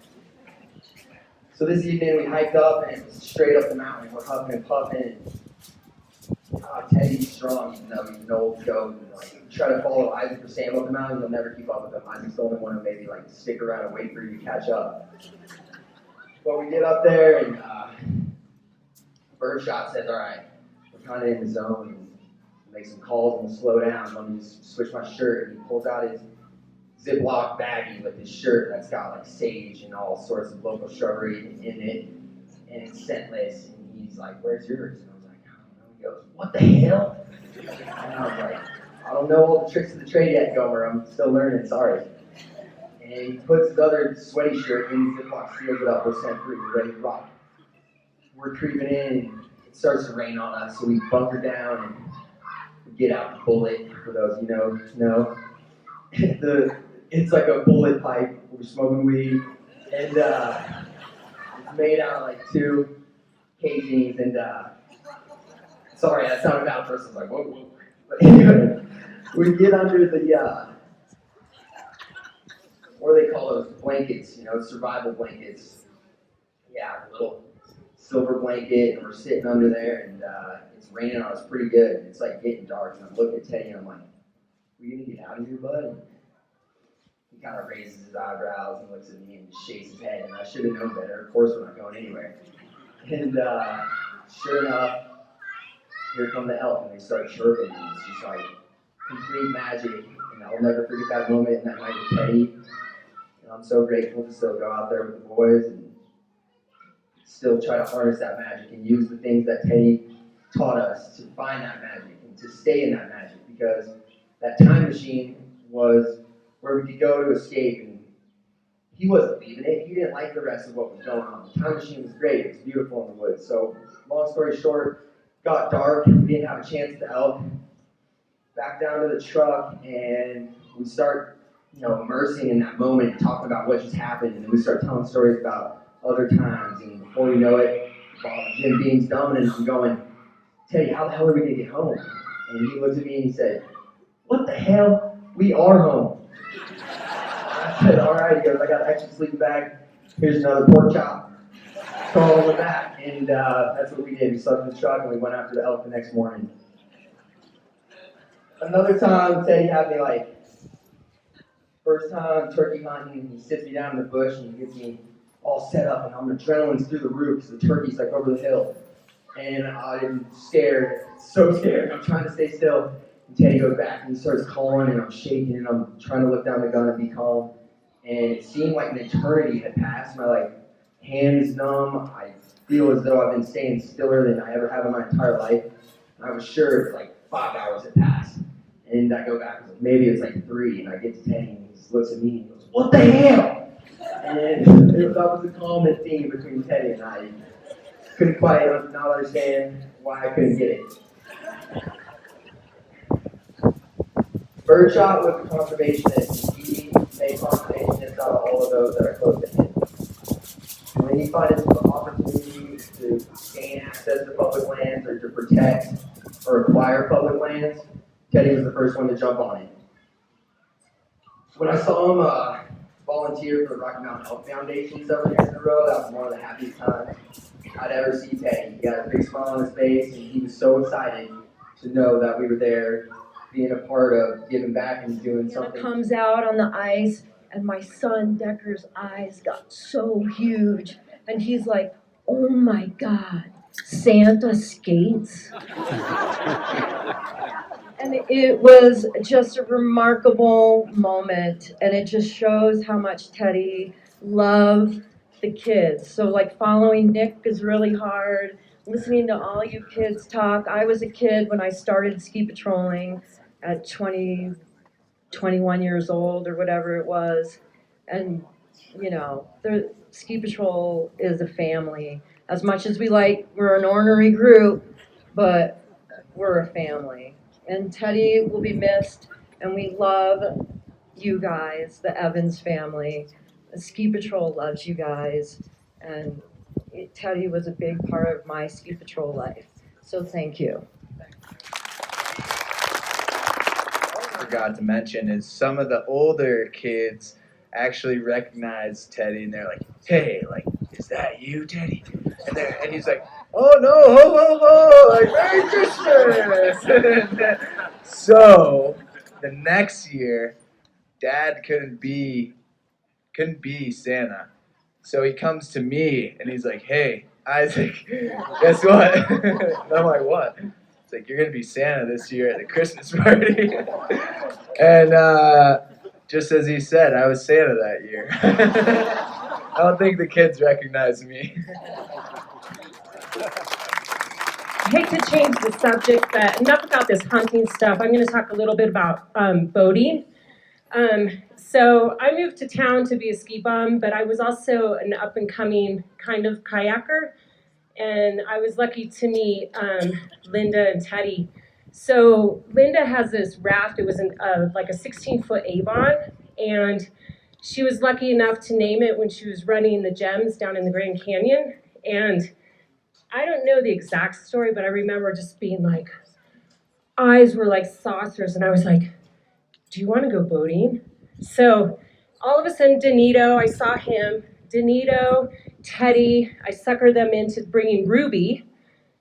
So this evening we hiked up, and it was straight up the mountain. We're huffing and puffing. Teddy's strong, even though he's an old goat. And, like, you try to follow Isaac or Sam up the mountain, you'll never keep up with them. Isaac's the only one who maybe like stick around and wait for you to catch up. But we get up there and birdshot says, all right, we're kind of in the zone and make some calls and we'll slow down. Let me just switch my shirt. And he pulls out his Ziploc baggie with his shirt that's got like sage and all sorts of local shrubbery in it, and it's scentless. And he's like, where's yours? And I was like, I don't know. He goes, what the hell? And I was like, I don't know all the tricks of the trade yet, Gomer. I'm still learning, sorry. And he puts his other sweaty shirt in his Ziploc, seals it up, we're scent free, we're ready to rock. We're creeping in, and it starts to rain on us, so we bunker down and we get out the bullet. For those you know. It's like a bullet pipe. We're smoking weed, and it's made out of like 2 casings. And sorry, that sounded bad. First, I was like, whoa. But anyway, we get under the what do they call those blankets? Survival blankets. Yeah, a little silver blanket, and we're sitting under there, and it's raining on us pretty good. It's like getting dark, and I'm looking at Teddy, and I'm like, "We gonna get out of here, bud?" He kind of raises his eyebrows and looks at me and shakes his head, and I should have known better. Of course, we're not going anywhere. And sure enough, here come the elk, and they start chirping, and it's just like complete magic. And I'll never forget that moment and that night with Teddy. And I'm so grateful to still go out there with the boys and still try to harness that magic and use the things that Teddy taught us to find that magic and to stay in that magic, because that time machine was where we could go to escape, and he wasn't leaving it. He didn't like the rest of what was going on. The time machine was great. It was beautiful in the woods. So, long story short, got dark. We didn't have a chance at the elk. Back down to the truck, and we start, immersing in that moment and talking about what just happened, and then we start telling stories about other times, and before you know it, Jim Beam's done, and I'm going, Teddy, how the hell are we going to get home? And he looked at me and he said, what the hell? We are home. I said, all right. He goes, I got an extra sleeping bag. Here's another pork chop. Throw it with that. And that's what we did. We slept in the truck and we went after the elk the next morning. Another time, Teddy had me first time turkey hunting, and he sits me down in the bush and he gets me all set up, and I'm adrenaline's through the roof because the turkey's over the hill. And I'm scared, so scared. I'm trying to stay still. And Teddy goes back and he starts calling, and I'm shaking, and I'm trying to look down the gun and be calm. And it seemed like an eternity had passed. My hands numb. I feel as though I've been staying stiller than I ever have in my entire life. And I was sure 5 hours had passed. And I go back, and maybe it's 3, and I get to 10, and he just looks at me and he goes, what the hell? And that was a common theme between Teddy and I. Couldn't quite not understand why I couldn't get it. Birdshot was a conservationist, and he made conservationists out of all of those that are close to him. When he finds an opportunity to gain access to public lands or to protect or acquire public lands, Teddy was the first one to jump on it. When I saw him volunteer for the Rocky Mountain Elk Foundation several years in a row, that was one of the happiest times I'd ever see Teddy. He had a big smile on his face, and he was so excited to know that we were there, being a part of giving back and doing something. Comes out on the ice, and my son Decker's eyes got so huge, and he's like, oh my God, Santa skates? And it was just a remarkable moment, and it just shows how much Teddy loved the kids. So following Nick is really hard, listening to all you kids talk. I was a kid when I started ski patrolling at 21 years old or whatever it was. And, the ski patrol is a family. As much as we're an ornery group, but we're a family. And Teddy will be missed, and we love you guys, the Evans family. The ski patrol loves you guys, and Teddy was a big part of my ski patrol life. So thank you. I forgot to mention is some of the older kids actually recognize Teddy, and they're like, hey, is that you, Teddy? And he's like, oh no, ho ho ho, like Merry Christmas. So the next year, Dad couldn't be Santa. So he comes to me and he's like, hey, Isaac, guess what? And I'm like, what? It's like, you're gonna be Santa this year at the Christmas party. And just as he said, I was Santa that year. I don't think the kids recognize me. I hate to change the subject, but enough about this hunting stuff. I'm going to talk a little bit about boating. So I moved to town to be a ski bum, but I was also an up-and-coming kind of kayaker, and I was lucky to meet Linda and Teddy. So Linda has this raft. It was like a 16-foot Avon, and she was lucky enough to name it when she was running the gems down in the Grand Canyon. And I don't know the exact story, but I remember just being like, eyes were like saucers, and I was like, do you want to go boating? So all of a sudden, Danito, I saw him. Danito, Teddy, I suckered them into bringing Ruby,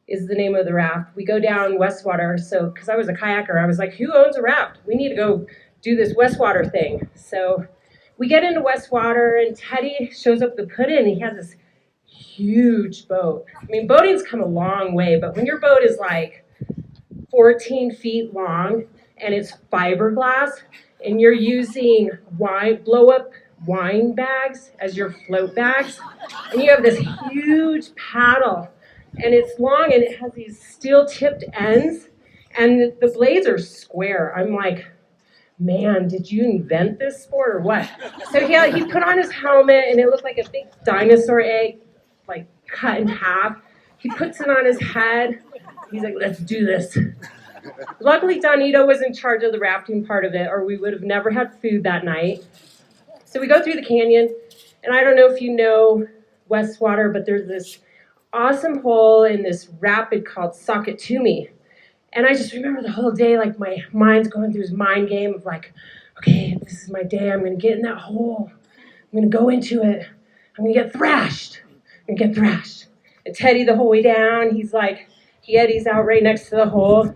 is the name of the raft. We go down Westwater, so because I was a kayaker, I was like, who owns a raft? We need to go do this Westwater thing. So we get into Westwater, and Teddy shows up to put in. He has this huge boat. I mean, boating's come a long way, but when your boat is like 14 feet long and it's fiberglass and you're using blow-up wine bags as your float bags, and you have this huge paddle, and it's long and it has these steel-tipped ends, and the blades are square. I'm like, man, did you invent this sport or what? So he put on his helmet, and it looked like a big dinosaur egg, like cut in half. He puts it on his head. He's like, let's do this. Luckily, Donito was in charge of the rafting part of it, or we would have never had food that night. So we go through the canyon, and I don't know if you know Westwater, but there's this awesome hole in this rapid called Sakatumi. And I just remember the whole day, like my mind's going through this mind game of like, okay, this is my day. I'm going to get in that hole. I'm going to go into it. I'm going to get thrashed. I'm going to get thrashed. And Teddy, the whole way down, he's like, he eddies out right next to the hole.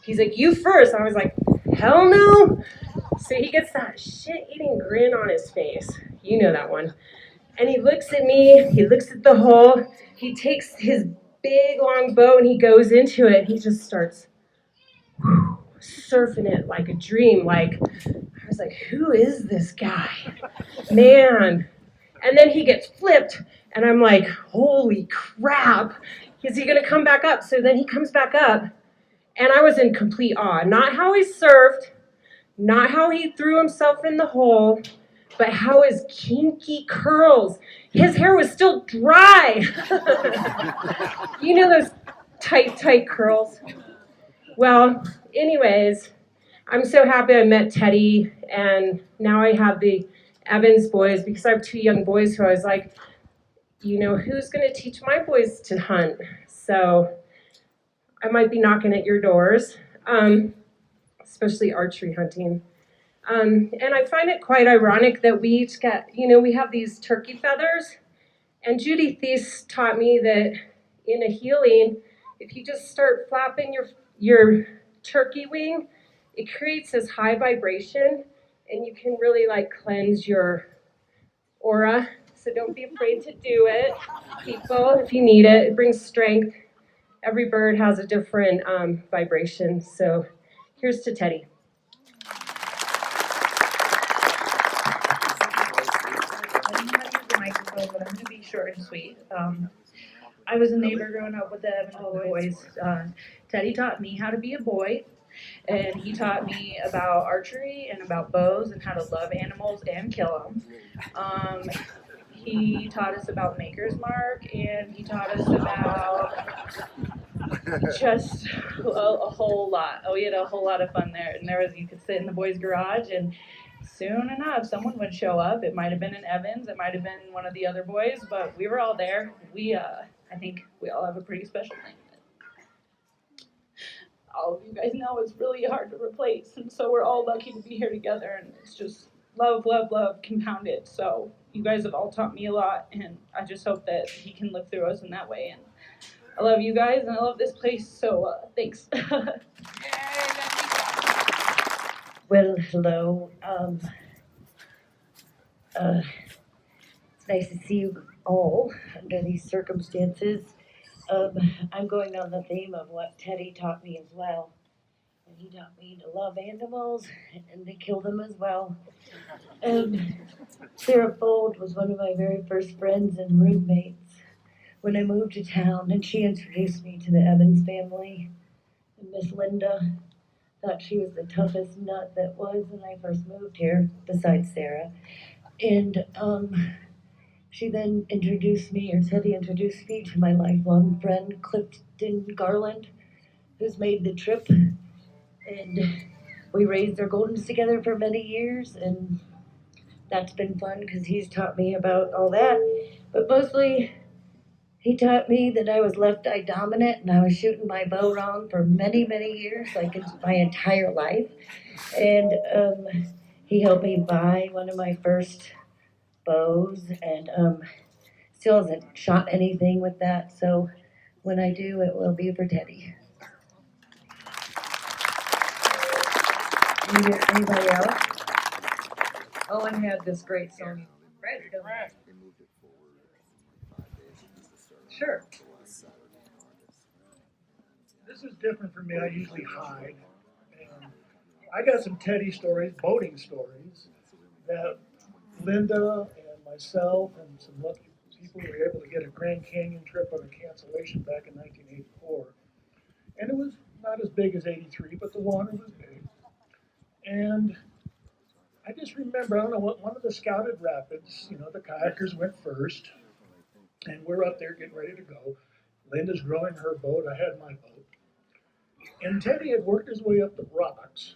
He's like, you first. I was like, hell no. So he gets that shit-eating grin on his face. You know that one. And he looks at me. He looks at the hole. He takes his big, long boat, and he goes into it. He just starts surfing it like a dream. Like, I was like, who is this guy? Man. And then he gets flipped, and I'm like, holy crap. Is he going to come back up? So then he comes back up, and I was in complete awe. Not how he surfed, not how he threw himself in the hole, but how his kinky curls, his hair was still dry. You know those tight curls? Well, anyways, I'm so happy I met Teddy, and now I have the Evans boys, because I have two young boys who I was like, you know, who's going to teach my boys to hunt? So I might be knocking at your doors, especially archery hunting. And I find it quite ironic that we each get, you know, we have these turkey feathers, and Judy Thies taught me that in a healing, if you just start flapping your turkey wing, it creates this high vibration, and you can really like cleanse your aura. So don't be afraid to do it, people, if you need it. It brings strength. Every bird has a different vibration. So here's to Teddy. I didn't have to use the microphone, but I'm going to be short and sweet. I was a neighbor growing up with the Evans boys. Teddy taught me how to be a boy, and he taught me about archery and about bows and how to love animals and kill them. He taught us about Maker's Mark, and he taught us about just a whole lot. Oh, we had a whole lot of fun there, and you could sit in the boys' garage, and soon enough, someone would show up. It might have been an Evans, it might have been one of the other boys, but we were all there. I think we all have a pretty special thing. All of you guys know it's really hard to replace, and so we're all lucky to be here together, and it's just love compounded. So you guys have all taught me a lot, and I just hope that he can live through us in that way, and I love you guys, and I love this place, so thanks. Well, hello. It's nice to see you all under these circumstances. I'm going on the theme of what Teddy taught me as well. And he taught me to love animals and to kill them as well. Sarah Fold was one of my very first friends and roommates when I moved to town, and she introduced me to the Evans family. And Miss Linda thought she was the toughest nut that was when I first moved here, besides Sarah. And she then introduced me, or Teddy introduced me to my lifelong friend, Clifton Garland, who's made the trip. And we raised our Goldens together for many years, and that's been fun because he's taught me about all that. But mostly, he taught me that I was left-eye dominant and I was shooting my bow wrong for many, many years, like my entire life. And he helped me buy one of my first bows, and still hasn't shot anything with that. So when I do, it will be for Teddy. Anybody else? Owen had this great song. Sure. This is different for me. I usually hide. And I got some Teddy stories, boating stories, that Linda and myself and some lucky people were able to get a Grand Canyon trip on a cancellation back in 1984. And it was not as big as 83, but the water was big. And I just remember, I don't know what, one of the scouted rapids, the kayakers went first. And we're up there getting ready to go. Linda's rowing her boat, I had my boat. And Teddy had worked his way up the rocks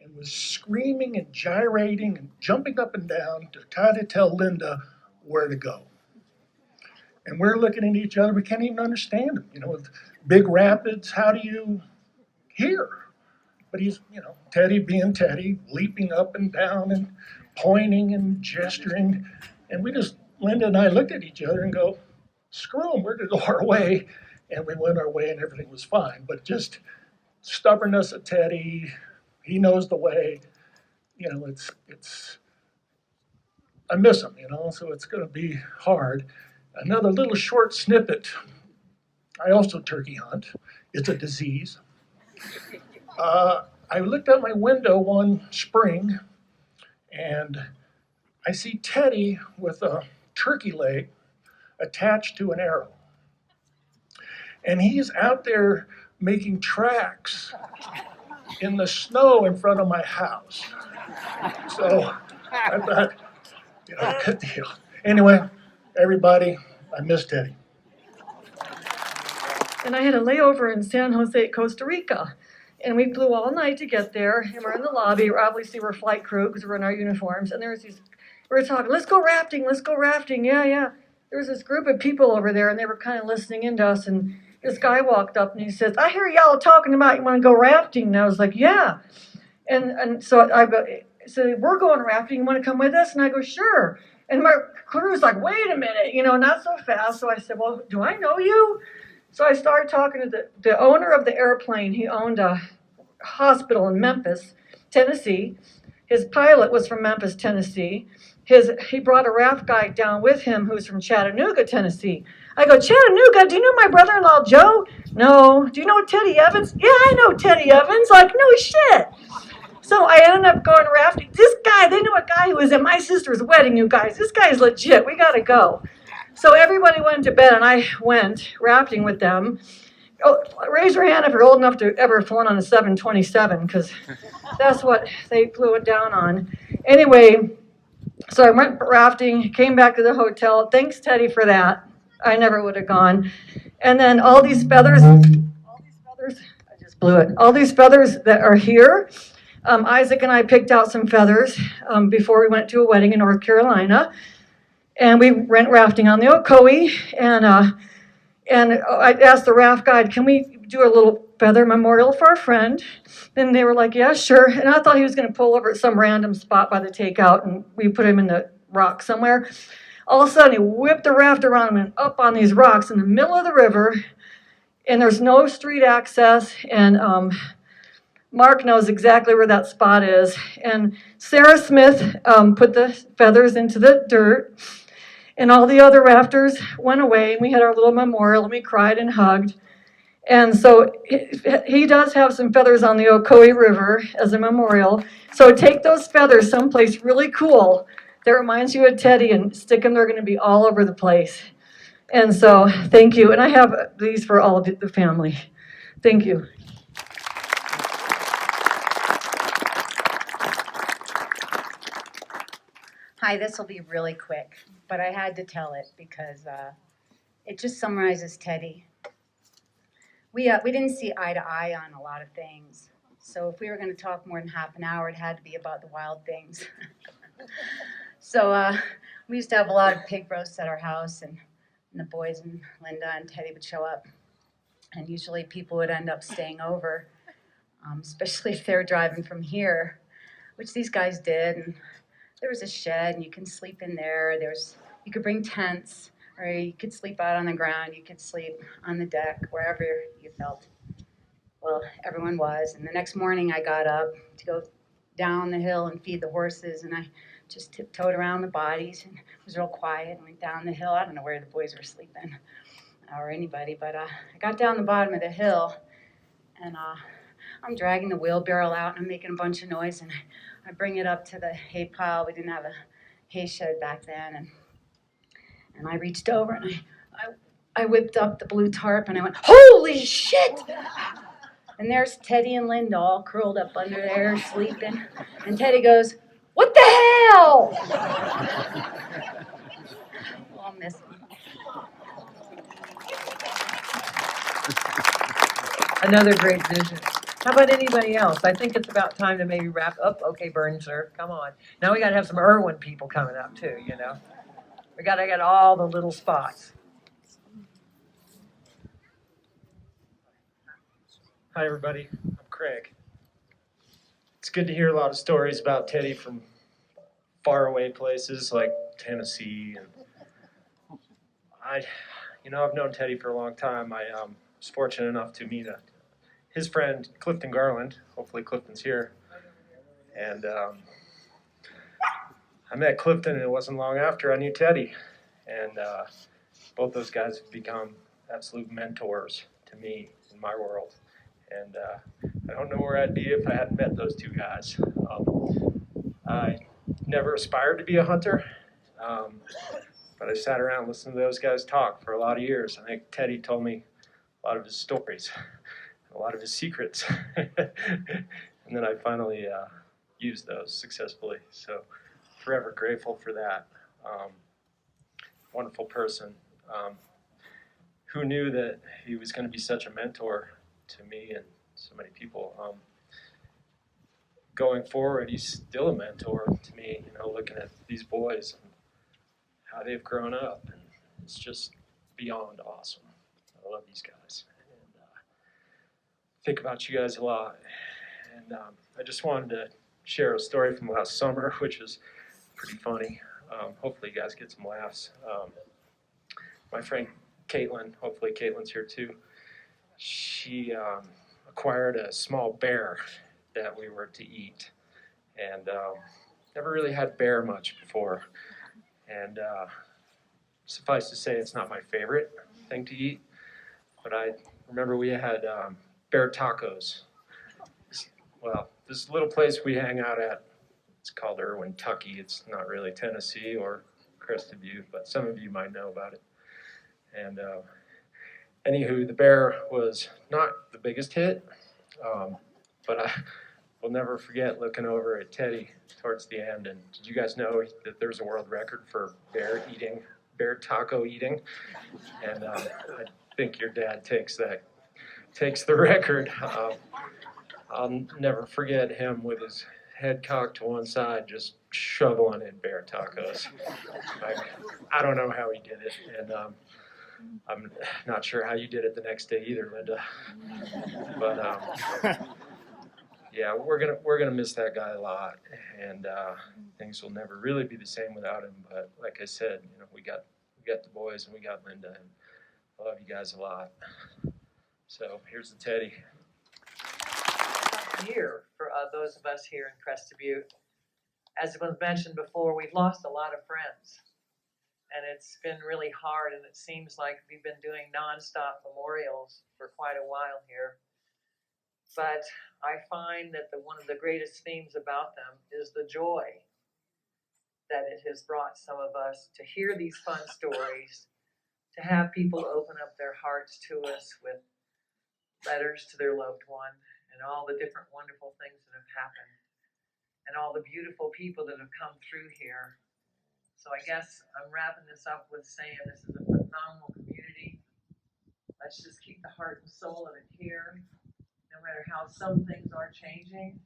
and was screaming and gyrating and jumping up and down to try to tell Linda where to go. And we're looking at each other, we can't even understand him. With big rapids, how do you hear? But he's, Teddy being Teddy, leaping up and down and pointing and gesturing. And Linda and I looked at each other and go, screw him, we're going to go our way. And we went our way and everything was fine. But just stubbornness of Teddy, he knows the way. I miss him, so it's going to be hard. Another little short snippet. I also turkey hunt. It's a disease. I looked out my window one spring and I see Teddy with a turkey leg attached to an arrow. And he's out there making tracks in the snow in front of my house. So I thought, good deal. Anyway, everybody, I miss Teddy. And I had a layover in San Jose, Costa Rica. And we flew all night to get there. And we're in the lobby. Obviously, we're flight crew because we're in our uniforms. And we were talking, let's go rafting. Yeah. There was this group of people over there, and they were kind of listening in to us. And this guy walked up and he says, I hear y'all talking about you want to go rafting. And I was like, yeah. And so I said, we're going rafting. You want to come with us? And I go, sure. And my crew's like, wait a minute, not so fast. So I said, well, do I know you? So I started talking to the owner of the airplane. He owned a hospital in Memphis, Tennessee. His pilot was from Memphis, Tennessee. He brought a raft guide down with him who's from Chattanooga, Tennessee. I go, Chattanooga, do you know my brother-in-law, Joe? No. Do you know Teddy Evans? Yeah, I know Teddy Evans. Like, no shit. So I ended up going rafting. This guy, they knew a guy who was at my sister's wedding, you guys. This guy's legit. We got to go. So everybody went to bed, and I went rafting with them. Oh, raise your hand if you're old enough to ever flown on a 727, because that's what they flew it down on. Anyway, so I went rafting, came back to the hotel. Thanks, Teddy, for that. I never would have gone. And then all these feathers, I just blew it. All these feathers that are here, Isaac and I picked out some feathers before we went to a wedding in North Carolina. And we went rafting on the Ocoee, and I asked the raft guide, can we do a little feather memorial for our friend? And they were like, yeah, sure. And I thought he was going to pull over at some random spot by the takeout, and we put him in the rock somewhere. All of a sudden, he whipped the raft around and went up on these rocks in the middle of the river, And there's no street access, and Mark knows exactly where that spot is. And Sarah Smith put the feathers into the dirt, and all the other rafters went away, and we had our little memorial, and we cried and hugged. And so he does have some feathers on the Ocoee River as a memorial. So take those feathers someplace really cool that reminds you of Teddy and stick them. They're going to be all over the place. And so thank you. And I have these for all of the family. Thank you. Hi, this will be really quick, but I had to tell it because it just summarizes Teddy. We didn't see eye to eye on a lot of things. So if we were going to talk more than half an hour, it had to be about the wild things. So we used to have a lot of pig roasts at our house, and the boys and Linda and Teddy would show up. And usually people would end up staying over, especially if they were driving from here, which these guys did. And there was a shed, and you can sleep in there. You could bring tents, or you could sleep out on the ground. You could sleep on the deck, wherever you felt. Well, everyone was. And the next morning I got up to go down the hill and feed the horses, and I just tiptoed around the bodies, and it was real quiet, and went down the hill. I don't know where the boys were sleeping or anybody, but I got down the bottom of the hill, and I'm dragging the wheelbarrow out, and I'm making a bunch of noise, and I bring it up to the hay pile. We didn't have a hay shed back then, and I reached over, and I whipped up the blue tarp, and I went, holy shit! And there's Teddy and Linda all curled up under there sleeping, and Teddy goes, what the hell? Well, I'll miss him. Another great vision. How about anybody else? I think it's about time to maybe wrap up. Okay, Burns, come on. Now we got to have some Irwin people coming up too, you know. We got to get all the little spots. Hi, everybody. I'm Craig. It's good to hear a lot of stories about Teddy from faraway places like Tennessee. And I've known Teddy for a long time. I was fortunate enough to meet his friend, Clifton Garland. Hopefully Clifton's here. And I met Clifton, and it wasn't long after I knew Teddy. And both those guys have become absolute mentors to me in my world. And I don't know where I'd be if I hadn't met those two guys. I never aspired to be a hunter, but I sat around and listened to those guys talk for a lot of years. I think Teddy told me a lot of his stories, a lot of his secrets. And then I finally used those successfully. So forever grateful for that. Wonderful person. Who knew that he was going to be such a mentor to me and so many people. Going forward, he's still a mentor to me, looking at these boys and how they've grown up, and it's just beyond awesome. I love these guys, and think about you guys a lot. And I just wanted to share a story from last summer, which was pretty funny. Hopefully you guys get some laughs. My friend Caitlin, hopefully Caitlin's here too, she acquired a small bear that we were to eat, and never really had bear much before. And suffice to say, it's not my favorite thing to eat, but I remember we had bear tacos. Well, this little place we hang out at, it's called Irwin, Tucky. It's not really Tennessee or Crested Butte, but some of you might know about it. And anywho, the bear was not the biggest hit, but I will never forget looking over at Teddy towards the end. And did you guys know that there's a world record for bear taco eating? And I think your dad takes the record. I'll never forget him with his head cocked to one side, just shoveling in bear tacos. I don't know how he did it, and I'm not sure how you did it the next day either, Linda. But yeah, we're gonna miss that guy a lot, and things will never really be the same without him. But like I said, we got the boys and we got Linda, and I love you guys a lot. So here's the Teddy. Year for those of us here in Crested Butte. As was mentioned before, we've lost a lot of friends, and it's been really hard, and it seems like we've been doing nonstop memorials for quite a while here. But I find that one of the greatest themes about them is the joy that it has brought some of us to hear these fun stories, to have people open up their hearts to us with letters to their loved one, and all the different wonderful things that have happened, and all the beautiful people that have come through here. So I guess I'm wrapping this up with saying this is a phenomenal community. Let's just keep the heart and soul of it here. No matter how some things are changing,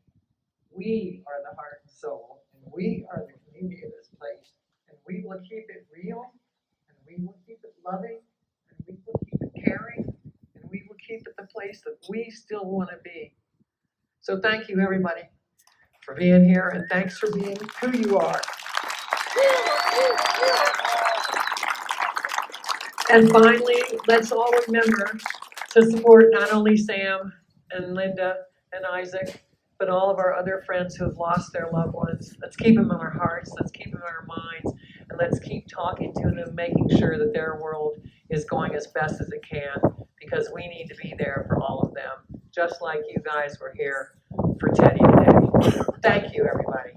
we are the heart and soul, and we are the community of this place, and we will keep it real, and we will keep it loving, and we will keep it caring, and we will keep it the place that we still want to be. So thank you, everybody, for being here, and thanks for being who you are. And finally, let's all remember to support not only Sam and Linda and Isaac, but all of our other friends who have lost their loved ones. Let's keep them in our hearts, let's keep them in our minds, and let's keep talking to them, making sure that their world is going as best as it can, because we need to be there for all of them, just like you guys were here for Teddy today. Thank you, everybody.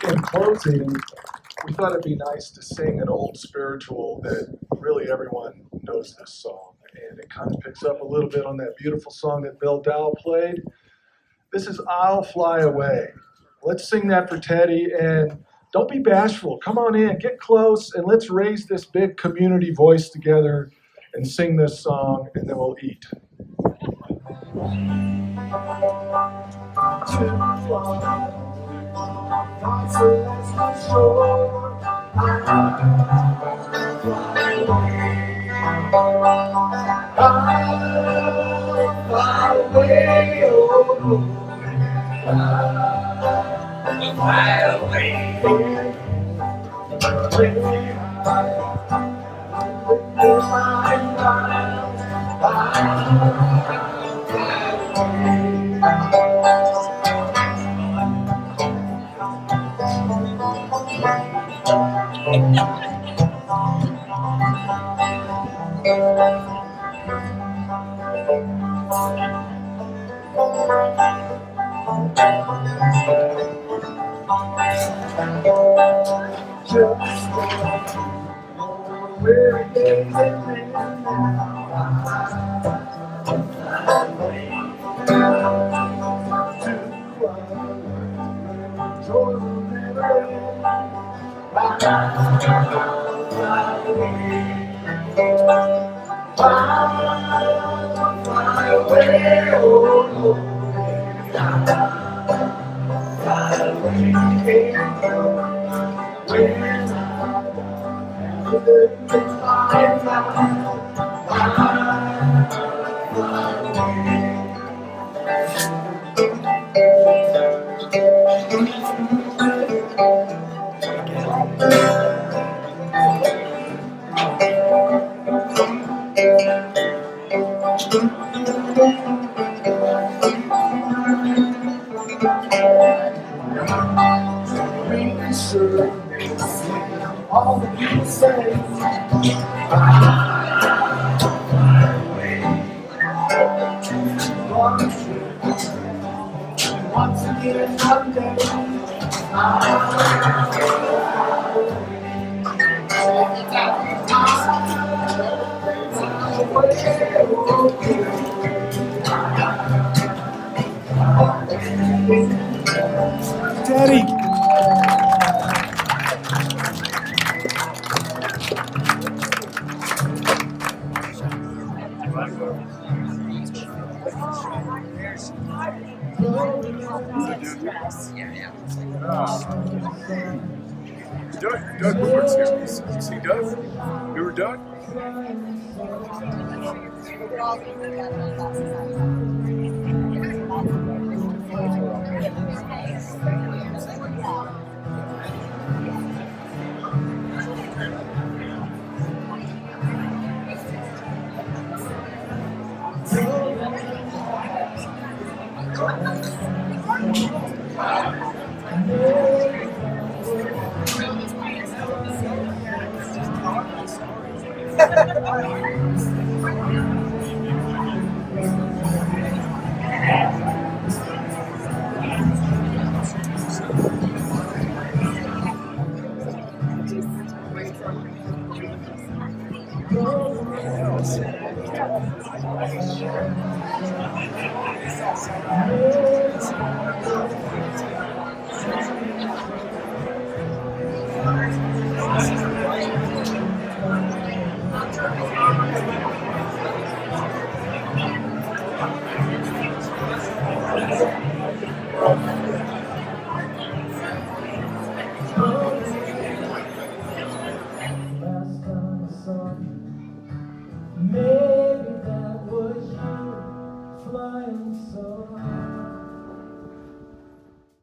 In closing, we thought it'd be nice to sing an old spiritual that really everyone knows this song. And it kind of picks up a little bit on that beautiful song that Bill Dow played. This is I'll Fly Away. Let's sing that for Teddy, and don't be bashful. Come on in, get close, and let's raise this big community voice together and sing this song, and then we'll eat. All the people say, once again, Daddy. Doug Woodward's here. You see Doug? Remember Doug?